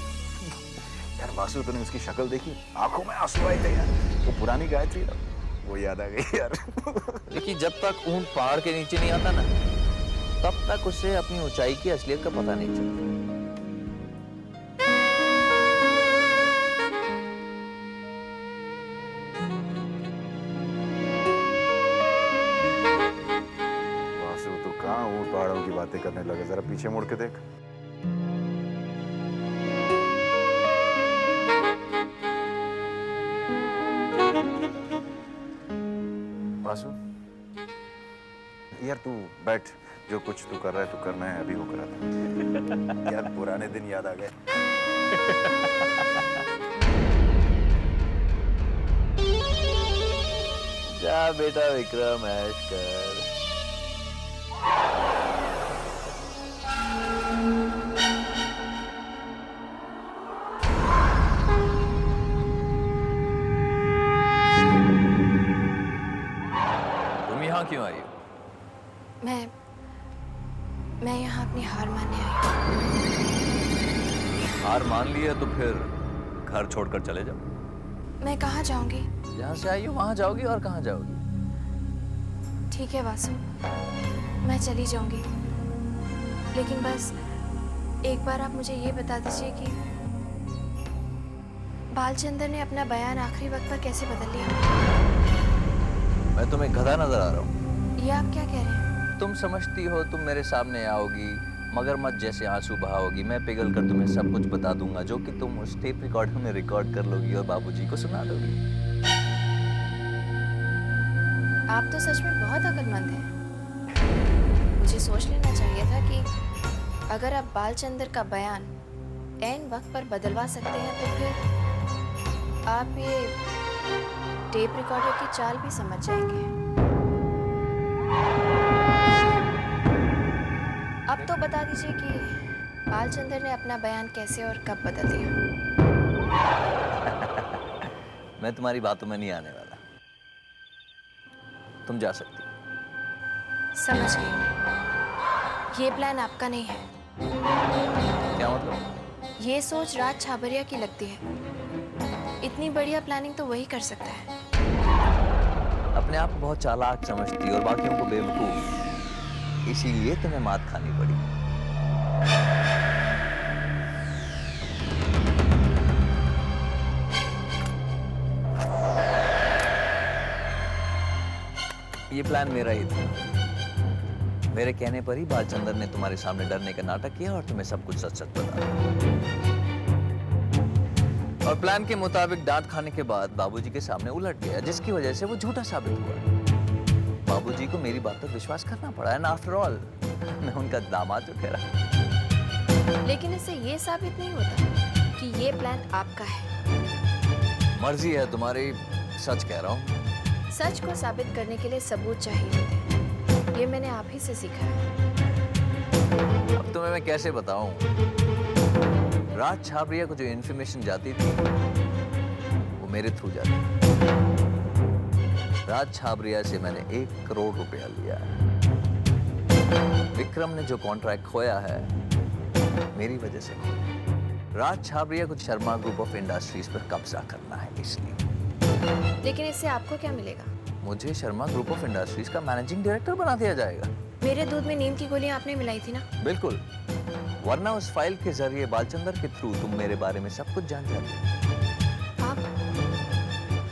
यार वासु, तूने उसकी शक्ल देखी? आंखों में आंसू आए थे यार। वो पुरानी गायत्री ना, वो याद आ गई यार। देखिए, जब तक ऊंट पहाड़ के नीचे नहीं आता ना, तब तक उसे अपनी ऊंचाई की असलियत का पता नहीं चलता। पहाड़ों की बातें करने लगे, जरा पीछे मुड़ के देख। वासु, यार तू बैठ, जो कुछ तू कर रहा है तू करना है, अभी वो करा था। यार पुराने दिन याद आ गए। जा बेटा विक्रम, ऐश कर। क्यों आई हो? मैं यहाँ अपनी हार मानने आई हूँ। हार मान लिया तो फिर घर छोड़कर चले जाओ। मैं कहाँ जाऊंगी? जहाँ से आई हो वहाँ जाओगी, और कहाँ जाओगी? ठीक है वासु, मैं चली जाऊंगी, लेकिन बस एक बार आप मुझे ये बता दीजिए कि बालचंद्र ने अपना बयान आखिरी वक्त पर कैसे बदल लिया? मैं तुम्हें गधा नजर आ रहा हूँ? ये आप क्या कह रहे हैं? तुम समझती हो तुम मेरे सामने आओगी, मगरमच्छ जैसे आंसू बहाओगी, मैं पिघल कर तुम्हें सब कुछ बता दूंगा, जो कि तुम उस टेप रिकॉर्डर में रिकॉर्ड कर लोगी और बाबूजी को सुना दोगी। आप तो सच में बहुत अक्लमंद हैं। मुझे सोच लेना चाहिए था कि अगर आप बालचंद्र का बयान ऐन वक्त पर बदलवा सकते हैं तो फिर आप ये टेप रिकॉर्डर की चाल भी समझ जाएंगे। अब तो बता दीजिए कि बालचंद्र ने अपना बयान कैसे और कब बदल दिया। मैं तुम्हारी बातों में नहीं आने वाला, तुम जा सकती हो। समझ गई, ये प्लान आपका नहीं है। क्या मतलब? ये सोच राज छाबरिया की लगती है। इतनी बढ़िया प्लानिंग तो वही कर सकता है। अपने आप को बहुत चालाक समझती और बाकियों को बेवकूफ, इसीलिए तुम्हें मात खानी पड़ी। ये प्लान मेरा ही था। मेरे कहने पर ही बालचंद्र ने तुम्हारे सामने डरने का नाटक किया और तुम्हें सब कुछ सच सच बता दिया। और प्लान के मुताबिक डांट खाने के बाद बाबूजी के सामने उलट गया, जिसकी वजह से वो झूठा साबित हुआ। बाबूजी को मेरी बात पर विश्वास करना पड़ा, एंड आफ्टर ऑल मैं उनका दामाद जो ठहरा। लेकिन इससे ये साबित नहीं होता कि ये प्लान आपका है। मर्जी है तुम्हारी, सच कह रहा हूँ। सच को साबित करने के लिए सबूत चाहिए होते हैं। ये मैंने आप ही से सीखा है। अब तुम्हें मैं कैसे बताऊं? राज छाबरिया को जो इन्फॉर्मेशन जाती थी वो मेरे थ्रू जाती थी। राज छाबरिया से मैंने 1 करोड़ रुपया लिया है। विक्रम ने जो कॉन्ट्रैक्ट खोया है मेरी वजह से खोया। राज छाबरिया को शर्मा ग्रुप ऑफ इंडस्ट्रीज पर कब्जा करना है, इसलिए। लेकिन इससे आपको क्या मिलेगा? मुझे शर्मा ग्रुप ऑफ इंडस्ट्रीज का मैनेजिंग डायरेक्टर बना दिया जाएगा। मेरे दूध में नींद की गोलियां आपने मिलाई थी ना? बिल्कुल, वरना उस फाइल के जरिए बालचंद्र के थ्रू तुम मेरे बारे में सब कुछ जान जाती।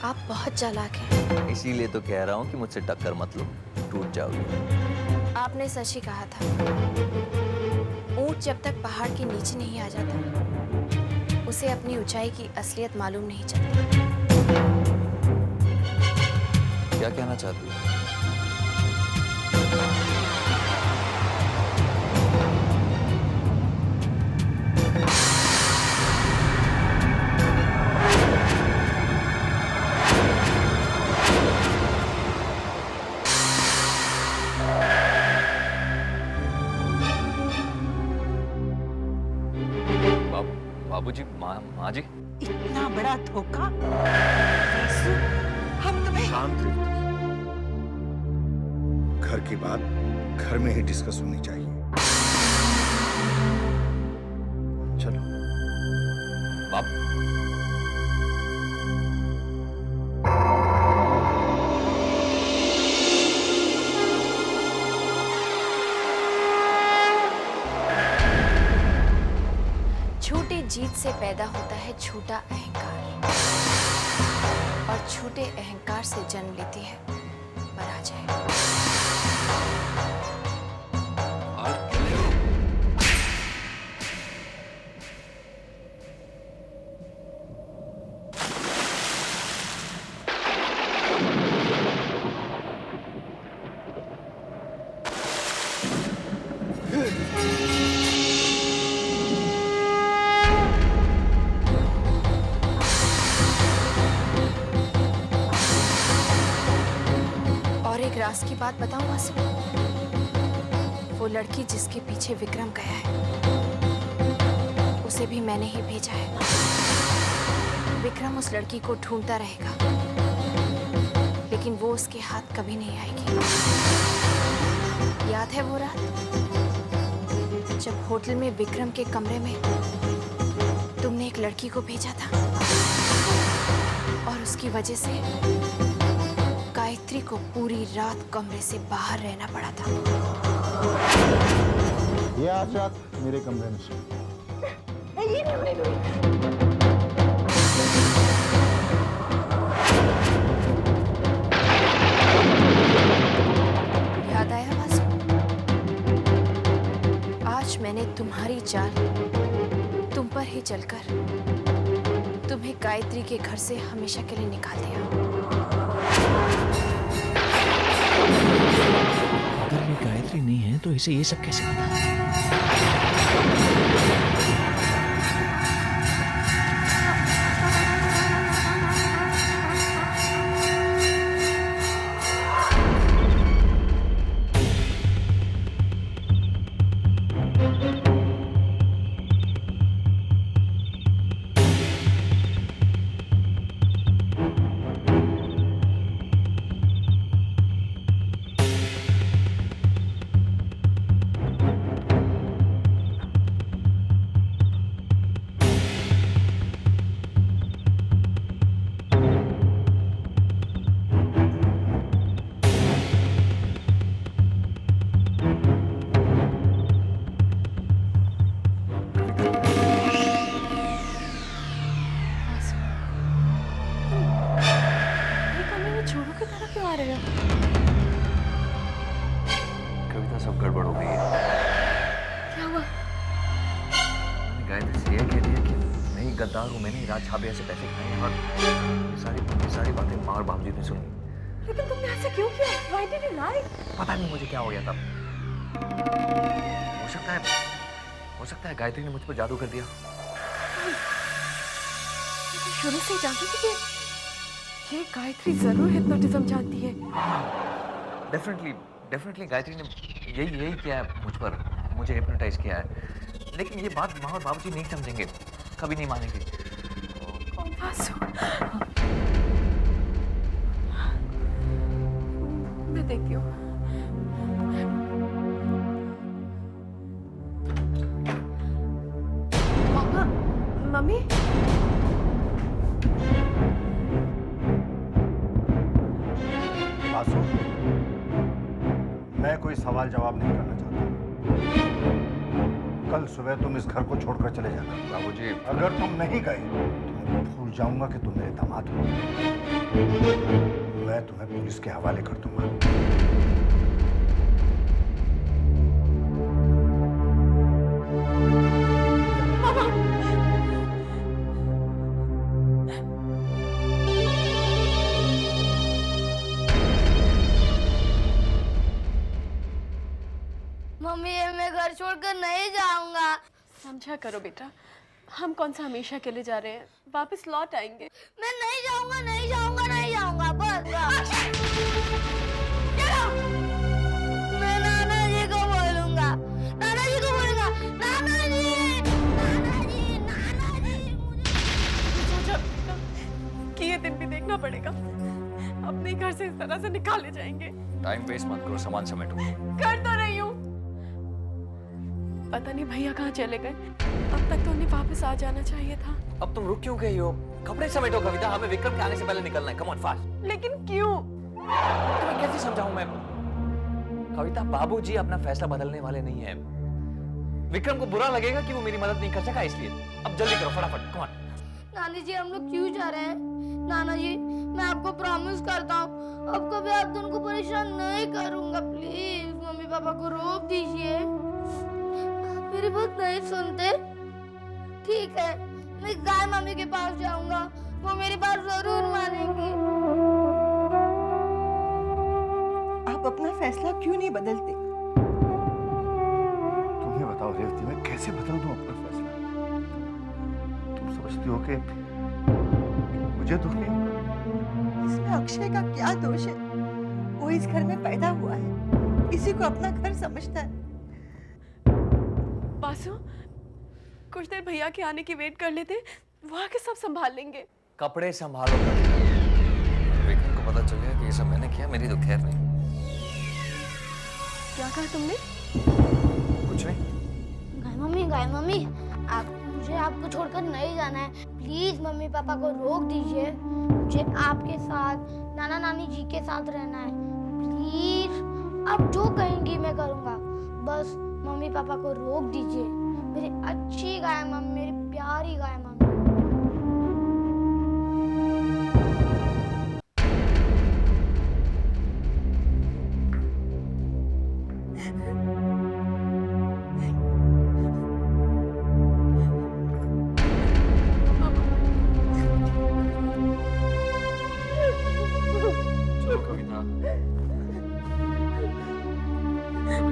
आप बहुत चालाक हैं। इसीलिए तो कह रहा हूँ कि मुझसे टक्कर मत लो, टूट जाओगे। आपने सच ही कहा था। ऊंट जब तक पहाड़ के नीचे नहीं आ जाता, उसे अपनी ऊंचाई की असलियत मालूम नहीं चलती। क्या कहना चाहती हो? बाबूजी, माँ जी। इतना बड़ा धोखा। हम तुम्हें शांत रहिए। घर की बात घर में ही डिस्कस होनी चाहिए। चलो बाप। छोटी जीत से पैदा होता है छोटा अहंकार, और छोटे अहंकार से जन्म लेती है पराजय। राज की बात बताऊं आसिफ? वो लड़की जिसके पीछे विक्रम गया है, उसे भी मैंने ही भेजा है। विक्रम उस लड़की को ढूंढता रहेगा, लेकिन वो उसके हाथ कभी नहीं आएगी। याद है वो रात जब होटल में विक्रम के कमरे में तुमने एक लड़की को भेजा था और उसकी वजह से गायत्री को पूरी रात कमरे से बाहर रहना पड़ा था। ये आज रात मेरे कमरे में सो। याद आया वासु? आज मैंने चलकर तुम्हें गायत्री के घर से हमेशा के लिए निकाल दिया। अगर ये गायत्री नहीं है तो इसे ये सब कैसे पता? कविता, सब गड़बड़ हो गई है। क्या हुआ? मैंने गायत्री से यह कह दिया कि मैं ही गद्दार हूँ, मैंने ही राज छाबिया से पैसे खाए हैं, और ये सारी बातें माँ और बाबूजी ने सुनी। लेकिन तुमने ऐसे क्यों किया? Why did you lie? पता नहीं मुझे क्या हो गया तब। हो सकता है गायत्री ने मुझ पर जादू कर दिया। मैं शुरू से ही जानती थी कि ये गायत्री जरूर हिप्नोटिज्म जानती है। डेफिनेटली गायत्री ने यही किया है मुझ पर, मुझे हिप्नोटाइज किया है। लेकिन ये बात माँ और बाबूजी नहीं समझेंगे, कभी नहीं मानेंगे। मैं देखती हूँ। मम्मी, बासु, मैं कोई सवाल जवाब नहीं करना चाहता। कल सुबह तुम इस घर को छोड़कर चले जाना। बाबूजी, अगर तुम नहीं गए तो मैं भूल जाऊंगा कि तुम मेरे दामाद हो। मैं तुम्हें पुलिस के हवाले कर दूंगा। मम्मी, मैं घर छोड़कर नहीं जाऊंगा। समझा करो बेटा, हम कौन सा हमेशा के लिए जा रहे हैं, वापस लौट आएंगे। मैं नहीं जाऊंगा, नहीं जाऊंगा, नहीं जाऊंगा, बस। मैं नाना जी को बोलूंगा, नाना जी को बोलूंगा, नाना जी, नाना जी, नाना जी। सोचा बेटा कि ये दिन भी देखना पड़ेगा, अपने घर से इस तरह से निकाले जाएंगे। टाइम वेस्ट मत करो, सामान समेटो। कर तो रही हूँ। पता नहीं भैया कहाँ चले गए, अब तक तो उन्हें वापस आ जाना चाहिए था। अब तुम रुक क्यों गई हो? कपड़े समेटो कविता, हमें विक्रम के आने से पहले निकलना है। Come on fast. लेकिन क्यों? तुम्हें कैसे समझाऊं मैं? कविता, बाबूजी अपना फैसला बदलने वाले नहीं है। विक्रम को बुरा लगेगा कि वो मेरी मदद नहीं कर सका, इसलिए अब जल्दी करो, फटाफट। Come on. नानी जी, हम लोग क्यों जा रहे हैं? नाना जी, मैं आपको प्रॉमिस करता हूँ, अब कभी आप दोनों को परेशान नहीं करूंगा। प्लीज मम्मी पापा को रोक दीजिए। मेरी बात नहीं सुनते? ठीक है, मैं गाय मम्मी के पास जाऊंगा, वो मेरी बात जरूर मानेंगी। आप अपना फैसला क्यों नहीं बदलते? तुम्हें बताओ रेवती, मैं कैसे बदल दूं अपना फैसला? तुम समझती हो कि मुझे दुख नहीं होगा? इसमें अक्षय का क्या दोष है? वो इस घर में पैदा हुआ है, इसी को अपना घर समझता है। बासु, कुछ देर भैया के आने की वेट कर लेते, वो आके सब संभाल लेंगे। कपड़े संभालो कविता। विक्रम को पता चल गया कि ये सब मैंने किया, मेरी तो खैर नहीं। क्या कहा तुमने? कुछ नहीं। गाय मम्मी, मुझे आपको छोड़कर नहीं जाना है। प्लीज मम्मी पापा को रोक दीजिए। मुझे आपके साथ, नाना नानी जी के साथ रहना है। प्लीज, आप जो कहेंगी मैं करूँगा, बस मम्मी पापा को रोक दीजिए। मेरी अच्छी गाय मम्मी, मेरी प्यारी गाय मम्मी।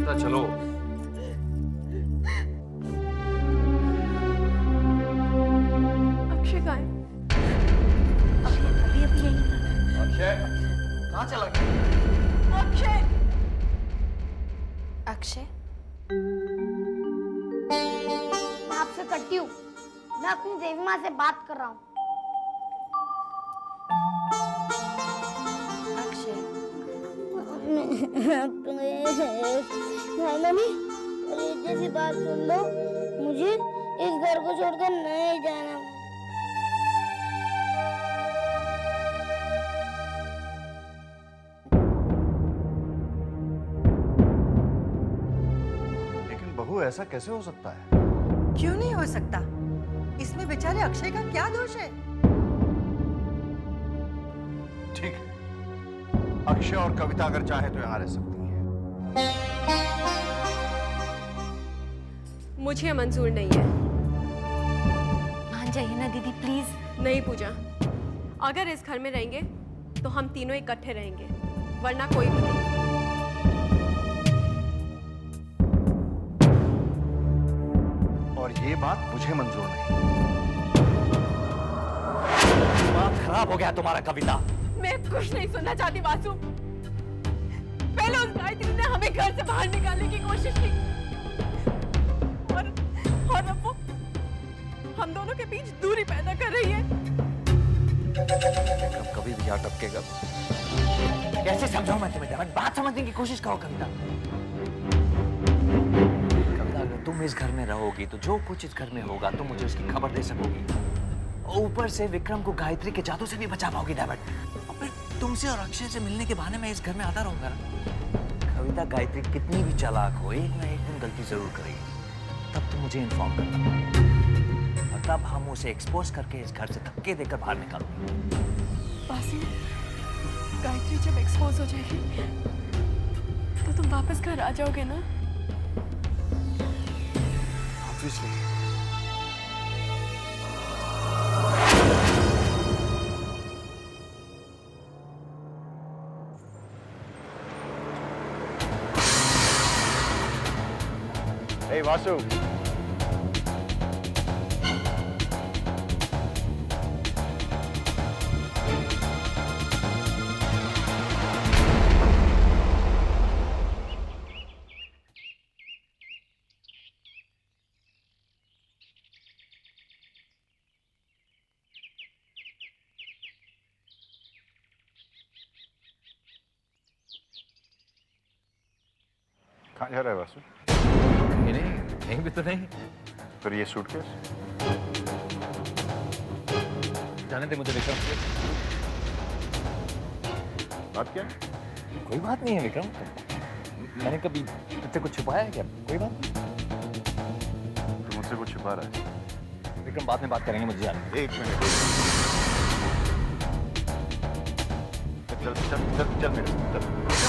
कविता चलो। अक्षय कहाँ है? अभी अभी यहीं था। अक्षय कहाँ चला गया? अक्षय अक्षय मैं आपसे कट्टी हूँ। मैं अपनी देवी माँ से बात कर रहा हूँ। अक्षय हाँ मम्मी, एक जैसी बात सुन लो, मुझे इस घर को छोड़कर नहीं जाना। लेकिन बहू ऐसा कैसे हो सकता है? क्यों नहीं हो सकता? इसमें बेचारे अक्षय का क्या दोष है? ठीक है, अक्षय और कविता अगर चाहे तो यहाँ रह सकती है। मुझे मंजूर नहीं है। मान जाइए ना दीदी प्लीज। नहीं पूजा, अगर इस घर में रहेंगे तो हम तीनों इकट्ठे रहेंगे, वरना कोई भी नहीं। और ये बात मुझे मंजूर नहीं। दिमाग खराब हो गया तुम्हारा कविता। मैं कुछ नहीं सुनना चाहती वासु। पहले उस गायत्री ने हमें घर से बाहर निकालने की कोशिश की और अब वो हम दोनों के बीच दूरी पैदा कर रही है। कभी भी यहाँ टपकेगा। कैसे समझाऊं मैं तुम्हें? डेविड, बात समझने की कोशिश करो कविता। कविता, अगर तुम इस घर में रहोगी तो जो कुछ इस घर में होगा तुम मुझे उसकी खबर दे सकोगी। ऊपर से विक्रम को गायत्री के जादू से भी बचा पाओगी डेविड। और फिर तुमसे और अक्षय से मिलने के बहाने मैं इस घर में आता रहूंगा ना। कविता, गायत्री कितनी भी चालाक हो, एक ना एक दिन गलती जरूर करेगी। तब तुम मुझे इन्फॉर्म करना और तब हम उसे एक्सपोज करके इस घर से धक्के देकर बाहर निकालेंगे। वासु, गायत्री जब एक्सपोज हो जाएगी तो तुम वापस घर आ जाओगे ना? Obviously. Hey, Vasu. कहाँ जा रहा है वासु? नहीं नहीं, कहीं भी तो नहीं। फिर ये सूटकेस? जाने दे मुझे विक्रम। बात क्या है? कोई बात नहीं है विक्रम। मैंने कभी तुझसे कुछ छुपाया है क्या? कोई बात नहीं। तू मुझसे कुछ छुपा रहा है? विक्रम, बाद में बात करेंगे, मुझे जाने दे। एक मिनट। चल चल चल चल मेरे साथ चल।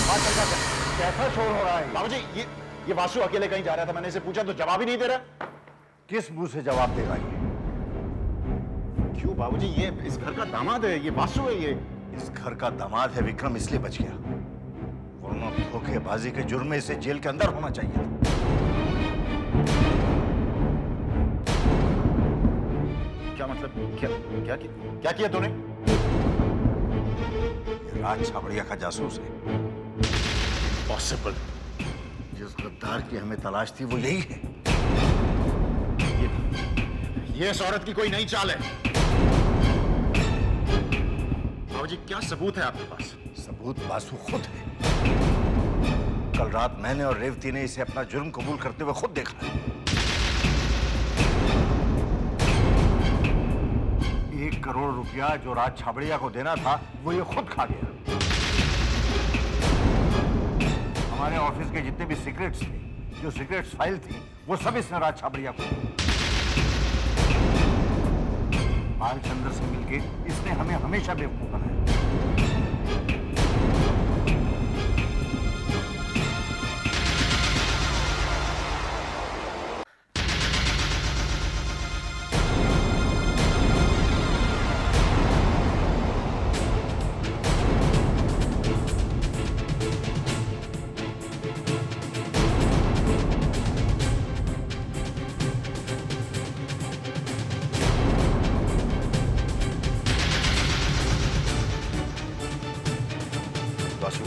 बात चल रहा है। कैसा शोर हो रहा है? बाबूजी, ये वासु अकेले कहीं जा रहा था, मैंने इसे पूछा तो जवाब ही नहीं दे रहा। किस मुंह से जवाब देगा ये? क्यों बाबूजी, ये इस घर का दामाद है, ये वासु है। ये इस घर का दामाद है विक्रम, इसलिए बच गया, वरना धोखेबाजी के जुर्म में इसे जेल के अंदर होना चाहिए था। क्या मतलब? क्या किया तूने? ये राज छाबड़िया का जासूस है। पॉसिबल। जिस गद्दार की हमें तलाश थी वो यही है। ये इस औरत की कोई नई चाल है। बाबूजी, क्या सबूत है आपके पास? सबूत वासु खुद है। कल रात मैंने और रेवती ने इसे अपना जुर्म कबूल करते हुए खुद देखा है। 1 करोड़ रुपया जो राज छाबड़िया को देना था वो ये खुद खा गया। हमारे ऑफिस के जितने भी सीक्रेट्स थे, जो सीक्रेट्स फाइल थी, वो सब इसने राज छाबड़िया को दी। बालचंद्र से मिलके इसने हमें हमेशा बेवकूफ बनाया। वासु,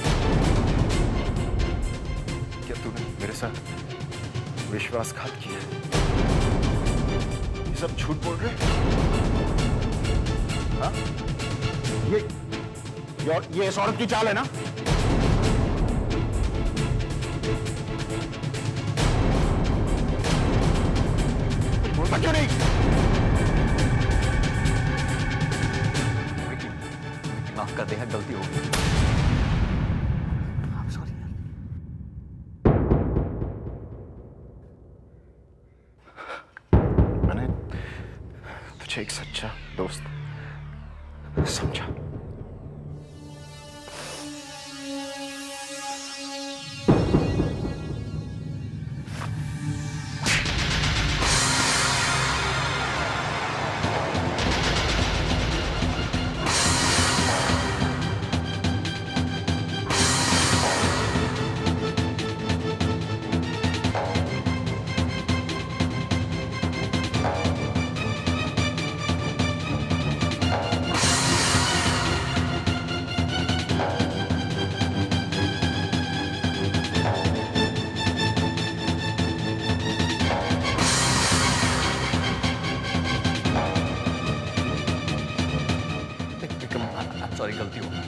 क्या तूने मेरे साथ विश्वासघात किया? ये सब झूठ बोल रहे? हाँ? ये इस औरत की चाल है ना? बोलता क्यों नहीं? माफ कर दे, गलती हो गई। सॉरी। मैंने तुझे एक सच्चा दोस्त समझा। सॉरी, गलती हो गई।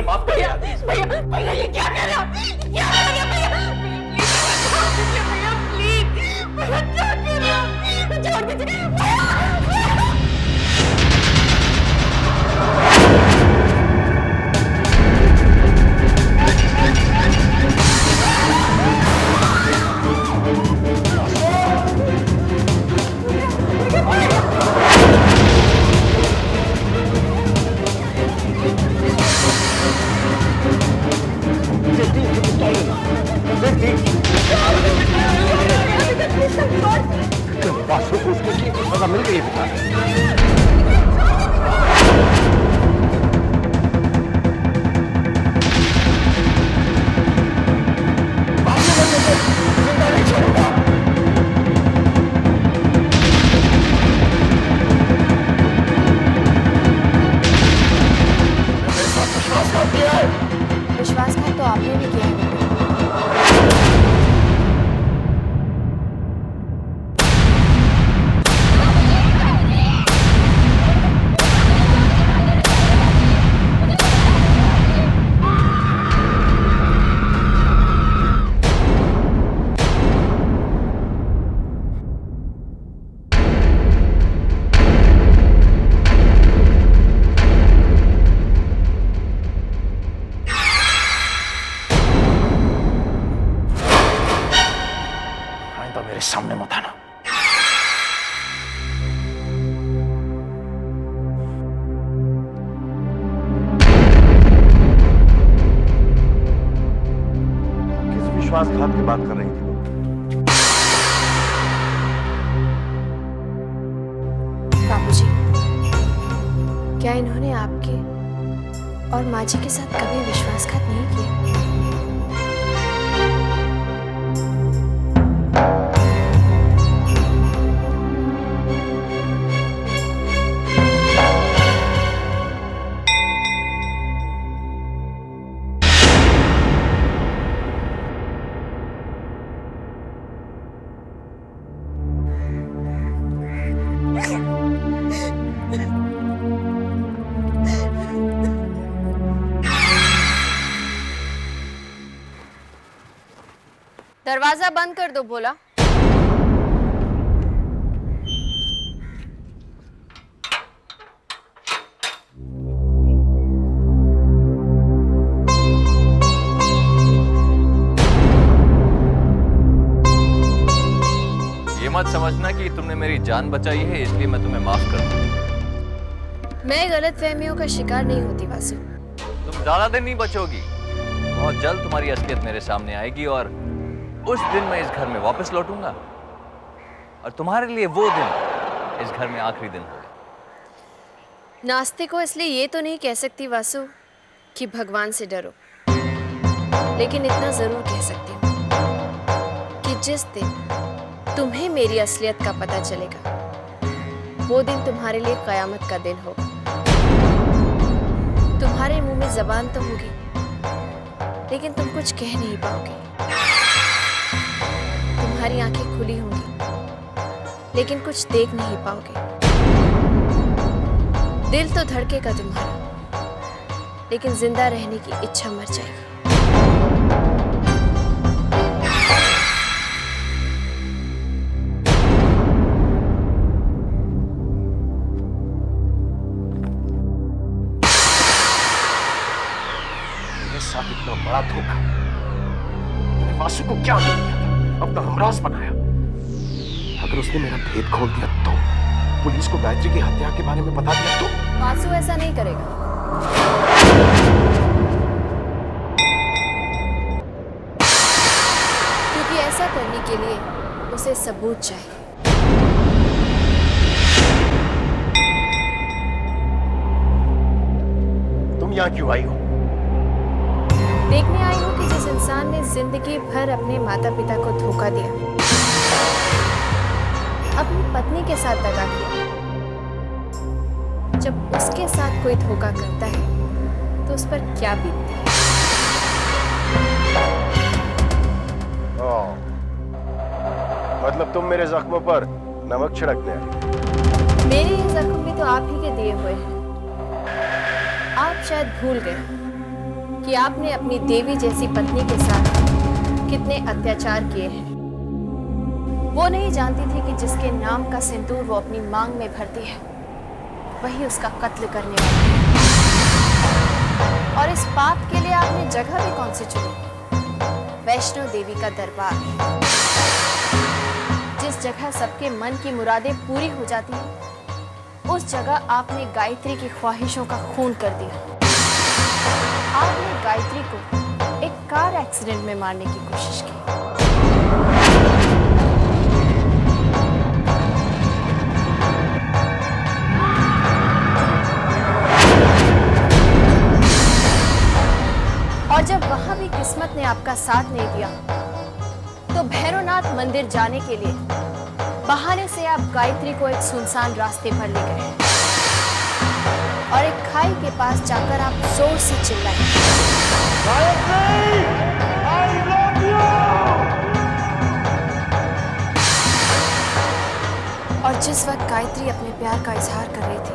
माफ कर यार। भैया ये क्या कर रहा है? क्या कर रहा है भैया? प्लीज भैया क्या कर रहा है? छोड़ दीजिए वासु को उसके लिए सजा मिल गई है। विश्वासघात तो आपने भी किया है। मेरे सामने मत आना। किस विश्वासघात की बात कर रही थी? बाबूजी, क्या इन्होंने आपके और माँ जी के साथ कभी विश्वासघात नहीं किया? दरवाजा बंद कर दो भोला। ये मत समझना कि तुमने मेरी जान बचाई है इसलिए मैं तुम्हें माफ कर दूं। मैं गलत फहमियों का शिकार नहीं होती वासु। तुम ज्यादा दिन नहीं बचोगी, बहुत जल्द तुम्हारी असलियत मेरे सामने आएगी और उस दिन मैं इस घर में वापस लौटूंगा और तुम्हारे लिए वो दिन इस घर में आखिरी दिन होगा। नास्तिक को इसलिए ये तो नहीं कह सकती वासु कि भगवान से डरो, लेकिन इतना जरूर कह सकती हूँ कि जिस दिन तुम्हें मेरी असलियत का पता चलेगा वो दिन तुम्हारे लिए कयामत का दिन होगा। तुम्हारे मुंह में जबान तो होगी लेकिन तुम कुछ कह नहीं पाओगे। तुम्हारी आंखें खुली होंगी लेकिन कुछ देख नहीं पाओगे। दिल तो धड़केगा तुम्हारा लेकिन जिंदा रहने की इच्छा मर जाएगी। मेरे साथ इतना बड़ा धोखा, मैंने वासु को क्या नहीं किया था, अपना हमराज बनाया। अगर उसने मेरा भेद खोल दिया तो, पुलिस को गायत्री की हत्या के बारे में बता दिया तो। वासु ऐसा नहीं करेगा। क्योंकि ऐसा करने के लिए उसे सबूत चाहिए। तुम यहाँ क्यों आई हो? देखने आई हूँ कि जिस इंसान ने जिंदगी भर अपने माता पिता को धोखा दिया, अपनी पत्नी के साथ दगा किया, जब उसके साथ कोई धोखा करता है तो उस पर क्या बीतती है। मतलब तुम मेरे जख्मों पर नमक छिड़कने आई? मेरे ये जख्म भी तो आप ही के दिए हुए हैं। आप शायद भूल गए कि आपने अपनी देवी जैसी पत्नी के साथ कितने अत्याचार किए हैं। वो नहीं जानती थी कि जिसके नाम का सिंदूर वो अपनी मांग में भरती है वही उसका कत्ल करने वाला है। और इस पाप के लिए आपने जगह भी कौन सी चुनी? वैष्णो देवी का दरबार। जिस जगह सबके मन की मुरादें पूरी हो जाती हैं, उस जगह आपने गायत्री की ख्वाहिशों का खून कर दिया। आपने गायत्री को एक कार एक्सीडेंट में मारने की कोशिश की। और जब वहां भी किस्मत ने आपका साथ नहीं दिया तो भैरवनाथ मंदिर जाने के लिए बहाने से आप गायत्री को एक सुनसान रास्ते पर ले गए और एक खाई के पास जाकर आप जोर से चिल्लाए, और जिस वक्त गायत्री अपने प्यार का इजहार कर रही थी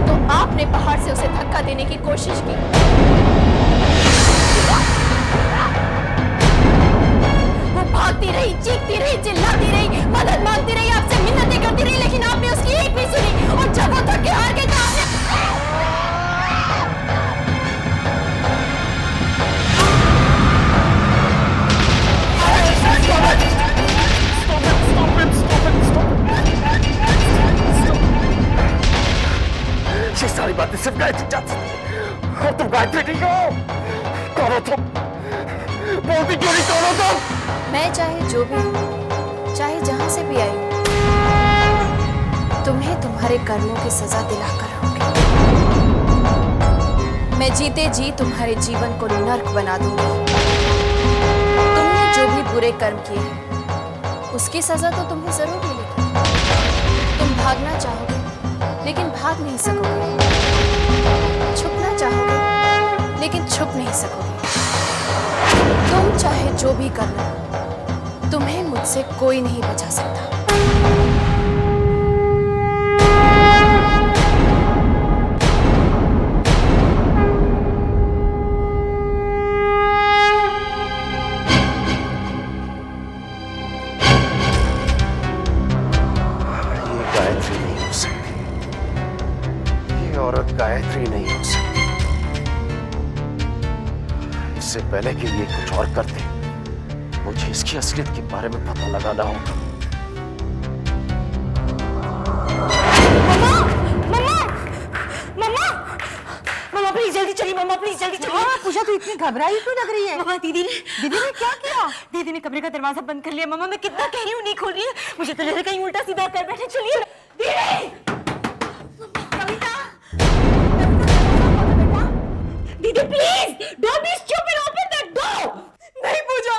तो आपने पहाड़ से उसे धक्का देने की कोशिश की। वो भागती रही, चीखती रही, चिल्लाती रही, मदद मांगती रही, आपसे मिन्नतें करती रही, लेकिन आपने उसकी एक भी सुनी। और जब वो थक के हार गई तो आपने ये सारी बातें सिर्फ गायत्री जानती थी और तुम गायत्री नहीं हो। कौन हो तुम? बोलती क्यों नहीं? कौन हो तुम? मैं चाहे जो भी हूँ, चाहे जहां से भी आई हूँ, तुम्हें तुम्हारे कर्मों की सजा दिलाकर रहूंगी। मैं जीते जी तुम्हारे जीवन को नर्क बना दूंगी। तुमने जो भी बुरे कर्म किए हैं उसकी सजा तो तुम्हें जरूर मिलेगी। तुम भागना चाहोगे लेकिन भाग नहीं सकोगे, छुपना चाहोगे लेकिन छुप नहीं सकोगे। तुम चाहे जो भी कर लो, तुम्हें मुझसे कोई नहीं बचा सकता। ये गायत्री नहीं हो सकती, ये औरत गायत्री नहीं हो सकती। इससे पहले कि ये कुछ और करते, मुझे इसकी असलियत के बारे में पता लगाना होगा। मम्मा प्लीज जल्दी चलिए, मम्मा प्लीज जल्दी चलिए। पूजा तू इतनी घबराई क्यों लग रही है? मम्मा दीदी ने क्या किया? दीदी ने कमरे का दरवाजा बंद कर लिया। मम्मा मैं कितना कह रही हूँ नहीं खोल रही है, मुझे तो जैसे कहीं उल्टा सीधा कर बैठे। चलिए दीदी please don't be stupid, open that door. नहीं पूजा,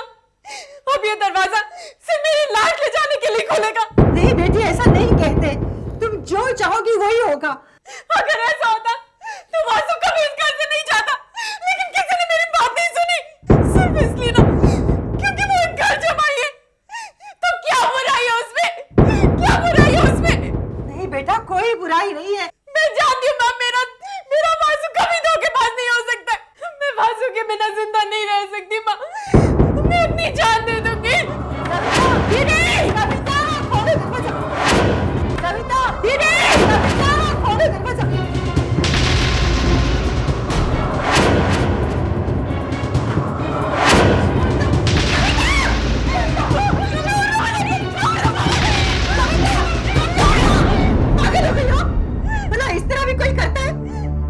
अब ये दरवाजा सिर्फ मेरी लाश ले जाने के लिए खोलेगा। नहीं बेटी, ऐसा नहीं कहते। तुम जो चाहोगी वही होगा। अगर ऐसा होता तो वासु कभी इस घर से नहीं जाता, लेकिन किसी ने मेरी बात नहीं सुनी, सिर्फ इसलिए ना क्योंकि वो एक घर जमाई है। तो क्या बुराई है उसमें? क्या बुराई है उसमें? नहीं बेटा, कोई बुराई नहीं है। मैं जानती हूँ माँ, मेरा वासु कभी धोखेबाज नहीं हो सकता। मैं वासु के बिना जिंदा नहीं रह सकती माँ, मैं अपनी जान दे दूंगी। कविता, खोलो दरवाजा। कविता, कविता, खोलो दरवाजा। इस तरह भी कोई करता है?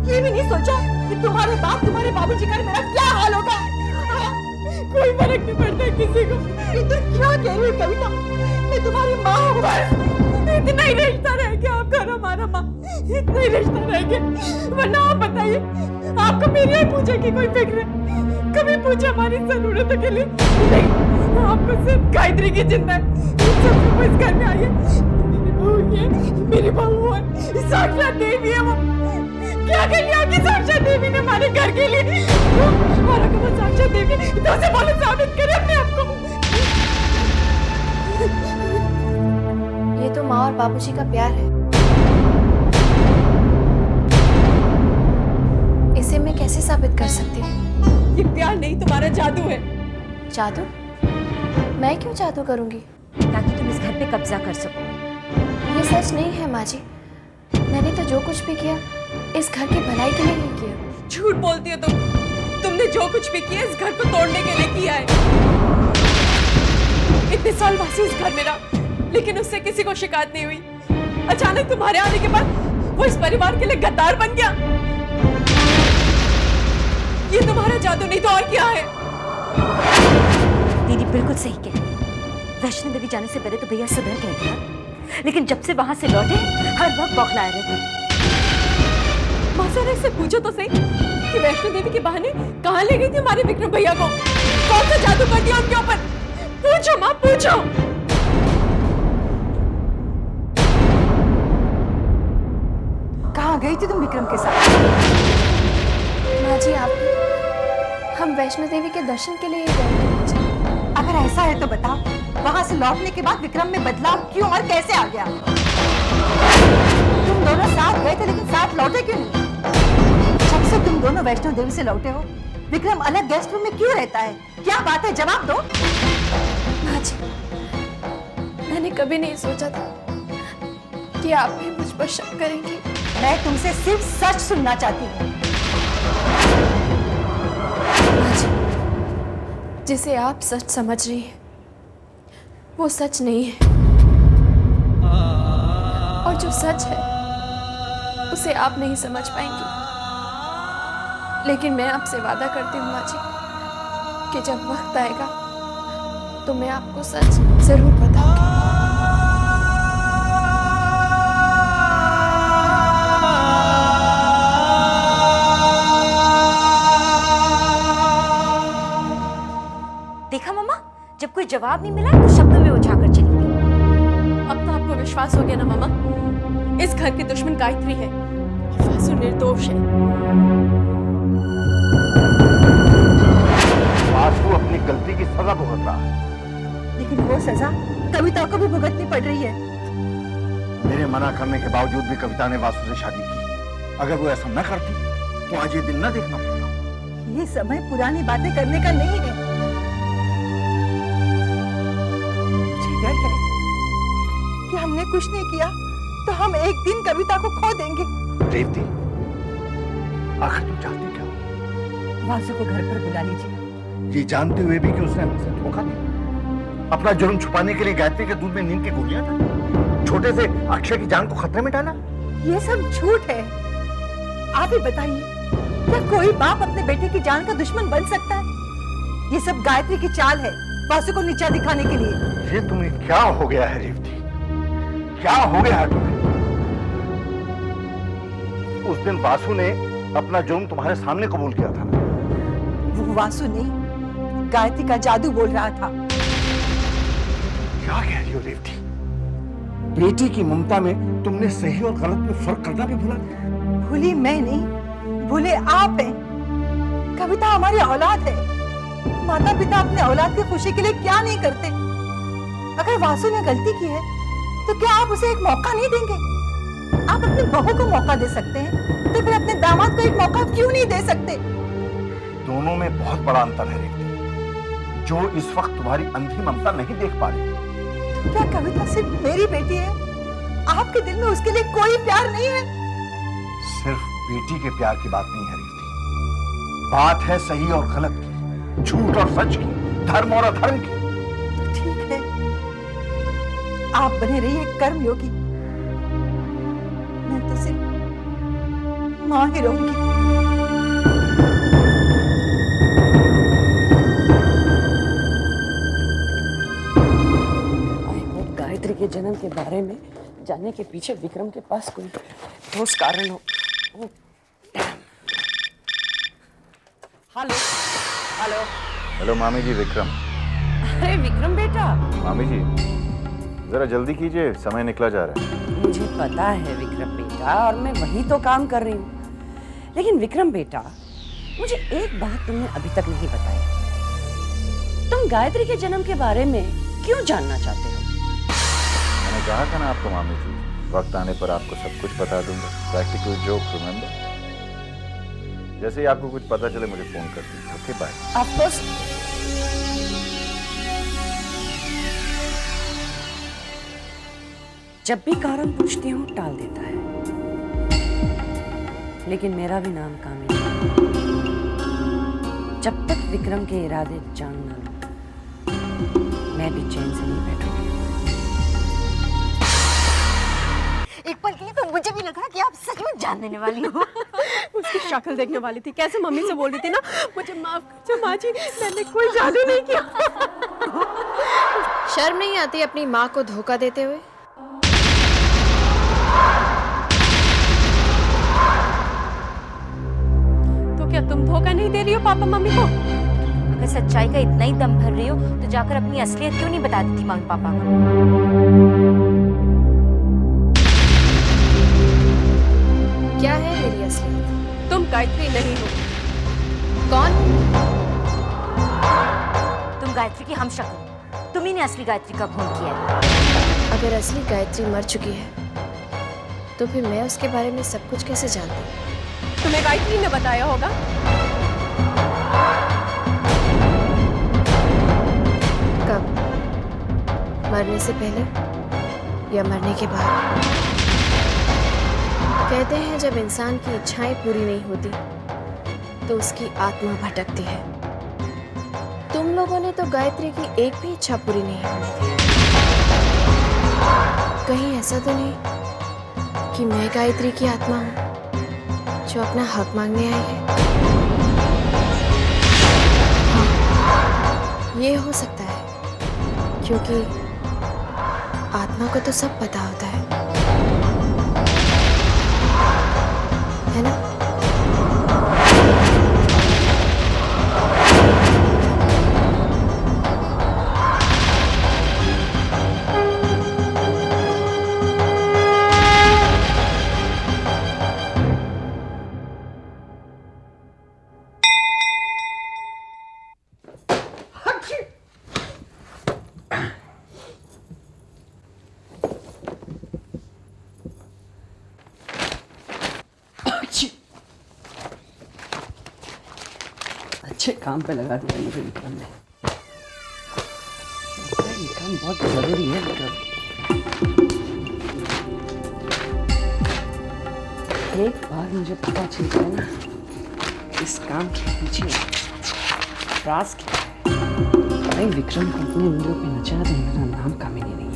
ये भी नहीं सोचा कि तुम्हारे बाप, तुम्हारे बाबूजी का मेरा क्या हाल होगा? कोई फर्क नहीं पड़ता किसी को। ये तो क्या कह रही है कविता? मैं तुम्हारी माँ हूँ। इतना ही रिश्ता रह गया आपका और हमारा माँ, इतना ही रिश्ता रह गया। वरना आप बताइए, आपको मेरी और पूजा की कोई फिक्र है? कभी पूछा हमारी जरूरतों के लिए? नहीं, आपको सिर्फ गायत्री की चिंता है। सब इस घर में आई है, मेरी बहू है, साक्षात देवी है वो। क्या कर लिया आपकी साक्षात देवी ने हमारे घर के लिए? और अगर वो साक्षात देवी तो उसे बोलो साबित करे अपने आप को। ये तो माँ और बाबूजी का प्यार है, इसे मैं कैसे साबित कर सकती हूँ? ये प्यार नहीं, तुम्हारा जादू है। जादू? मैं क्यों जादू करूंगी? ताकि तुम इस घर पे कब्जा कर सको। ये सच नहीं है माँ जी, मैंने तो जो कुछ भी किया इस घर की भलाई के लिए नहीं किया। झूठ बोलती हो तुमने जो कुछ भी किया इस घर को तोड़ने के लिए किया है। इतने साल वासी इस घर में रहा, लेकिन उससे किसी को शिकायत नहीं हुई। अचानक तुम्हारे आने के बाद वो इस परिवार के लिए गद्दार बन गया। ये तुम्हारा जादू नहीं तो और क्या है? दीदी बिल्कुल सही कह रही है। वैष्णो देवी जाने से पहले तो भैया सुबह कह दिया, लेकिन जब से वहां से लौटे हर वक्त बौखलाए रहते। मासा से पूछो तो सही कि वैष्णो देवी के बहाने कहाँ ले गई थी हमारे विक्रम भैया को? कौन सा जादू कर दिया उनके ऊपर? पूछो माँ, पूछो। कहाँ गई थी तुम विक्रम के साथ? माँ जी, आप हम वैष्णो देवी के दर्शन के लिए ही गए थे माँ जी। अगर ऐसा है तो बता, वहां से लौटने के बाद विक्रम में बदलाव क्यों और कैसे आ गया? तुम दोनों साथ गए थे लेकिन साथ लौटे क्यों नहीं? जब से तुम दोनों वैष्णो देवी से लौटे हो, विक्रम अलग गेस्ट रूम में क्यों रहता है? क्या बात है, जवाब दो। माँ जी, मैंने कभी नहीं सोचा था कि आप भी मुझ पर शक करेंगी। मैं तुमसे सिर्फ सच सुनना चाहती हूँ। माँ जी, जिसे आप सच समझ रही हैं वो सच नहीं है, और जो सच है उसे आप नहीं समझ पाएंगी। लेकिन मैं आपसे वादा करती हूँ माँ जी कि जब वक्त आएगा तो मैं आपको सच जरूर बताऊंगी। देखा मम्मा, जब कोई जवाब नहीं मिला तो शब्दों में उछाकर चली गई। अब तो आपको विश्वास हो गया ना मामा, इस घर की दुश्मन गायत्री है और वासु निर्दोष है। वासु अपनी गलती की सजा भुगत रहा है, लेकिन वो सजा कविता को भी भुगतनी पड़ रही है। मेरे मना करने के बावजूद भी कविता ने वासु से शादी की। अगर वो ऐसा न करती तो आज ये दिन न देखना पड़ता। ये समय पुरानी बातें करने का नहीं है। मुझे डर है कि हमने कुछ नहीं किया तो हम एक दिन कविता को खो देंगे। रेवती, आखिर तुम चाहती क्या? वासु को घर पर बुला लीजिए ये जानते हुए भी कि उसने हमसे धोखा दिया, अपना जुर्म छुपाने के लिए गायत्री के दूध में नींद की गोलियां डाली, छोटे से अक्षय की जान को खतरे में डाला। ये सब झूठ है। आप ही बताइए, क्या कोई बाप अपने बेटे की जान का दुश्मन बन सकता है? ये सब गायत्री की चाल है, वासु को नीचा दिखाने के लिए। ये तुम्हें क्या हो गया है रेवती? क्या हो गया है तुम्हें? उस दिन वासु ने अपना जुर्म तुम्हारे सामने कबूल किया था। वो वासु नहीं, गायत्री का जादू बोल रहा था। क्या कह रही हो रेवती? बेटी की ममता में तुमने सही और गलत में फर्क करना भी भुला दिया। भूली मैं नहीं, भूले आप हैं। कविता हमारी औलाद है। माता पिता अपने औलाद की खुशी के लिए क्या नहीं करते? अगर वासु ने गलती की है तो क्या आप उसे एक मौका नहीं देंगे? आप अपनी बहू को मौका दे सकते हैं, तो फिर अपने दामाद को एक मौका क्यों नहीं दे सकते? दोनों में बहुत बड़ा अंतर है रेवती, जो इस वक्त तुम्हारी अंधी ममता नहीं देख पा रही। तो क्या कविता सिर्फ मेरी बेटी है? आपके दिल में उसके लिए कोई प्यार नहीं है? सिर्फ बेटी के प्यार की बात नहीं है रेवती, बात है सही और गलत की, झूठ और सच की, धर्म और अधर्म की। तो ठीक है, आप बने रहिए कर्मयोगी, मैं तो सिर्फ मां ही रहूंगी। गायत्री के जन्म के बारे में जानने के पीछे विक्रम के पास कोई ठोस कारण हो। हेलो हेलो हेलो मामी जी, विक्रम। अरे विक्रम बेटा। मामी जी जरा जल्दी कीजिए, समय निकला जा रहा है। मुझे पता है विक्रम बेटा, और मैं वही तो काम कर रही हूँ। लेकिन विक्रम बेटा, मुझे एक बात तुमने अभी तक नहीं बताई। तुम गायत्री के जन्म के बारे में क्यों जानना चाहते हो? मैंने कहा था ना आपको मामी जी, वक्त आने पर आपको सब कुछ बता दूंगा। Practical joke, remember? जैसे ही आपको कुछ पता चले मुझे फोन कर दीजिए। Okay, bye. Of course. जब भी कारण पूछती हूँ टाल देता है, लेकिन मेरा भी नाम कामिनी है। जब तक विक्रम के इरादे जान ना लूं, मैं भी चैन से नहीं बैठूंगी। एक पल के लिए तो मुझे भी लगा कि आप सच में जान देने वाली हो। उसकी शक्ल देखने वाली थी, कैसे मम्मी से बोल रही थी ना, मुझे माफ कर माँ जी, मैंने कोई जादू नहीं किया। शर्म नहीं आती अपनी माँ को धोखा देते हुए? तो क्या तुम धोखा नहीं दे रही हो पापा मम्मी को? अगर सच्चाई का इतना ही दम भर रही हो तो जाकर अपनी असलियत क्यों नहीं बता देती मम्मी पापा को? क्या है मेरी असलियत? तुम गायत्री नहीं हो। कौन? तुम गायत्री की हमशक्ल, तुम ही ने असली गायत्री का खून किया है। अगर असली गायत्री मर चुकी है तो फिर मैं उसके बारे में सब कुछ कैसे जानती? तुम्हें गायत्री ने बताया होगा। कब? मरने से पहले या मरने के बाद? कहते हैं जब इंसान की इच्छाएं पूरी नहीं होती तो उसकी आत्मा भटकती है। तुम लोगों ने तो गायत्री की एक भी इच्छा पूरी नहीं होने दी। कहीं ऐसा तो नहीं कि मैं गायत्री की आत्मा हूं जो अपना हक मांगने आई है? हाँ, ये हो सकता है, क्योंकि आत्मा को तो सब पता होता है ना? अच्छे काम पे लगा दिया मुझे विक्रम ने। ये काम बहुत जरूरी है विक्रम। एक बार मुझे पता चल गया ना इस काम के पीछे राज क्या है? भाई विक्रम को अपने उंगलियों पे नचा दे, मेरा नाम कामिनी नहीं।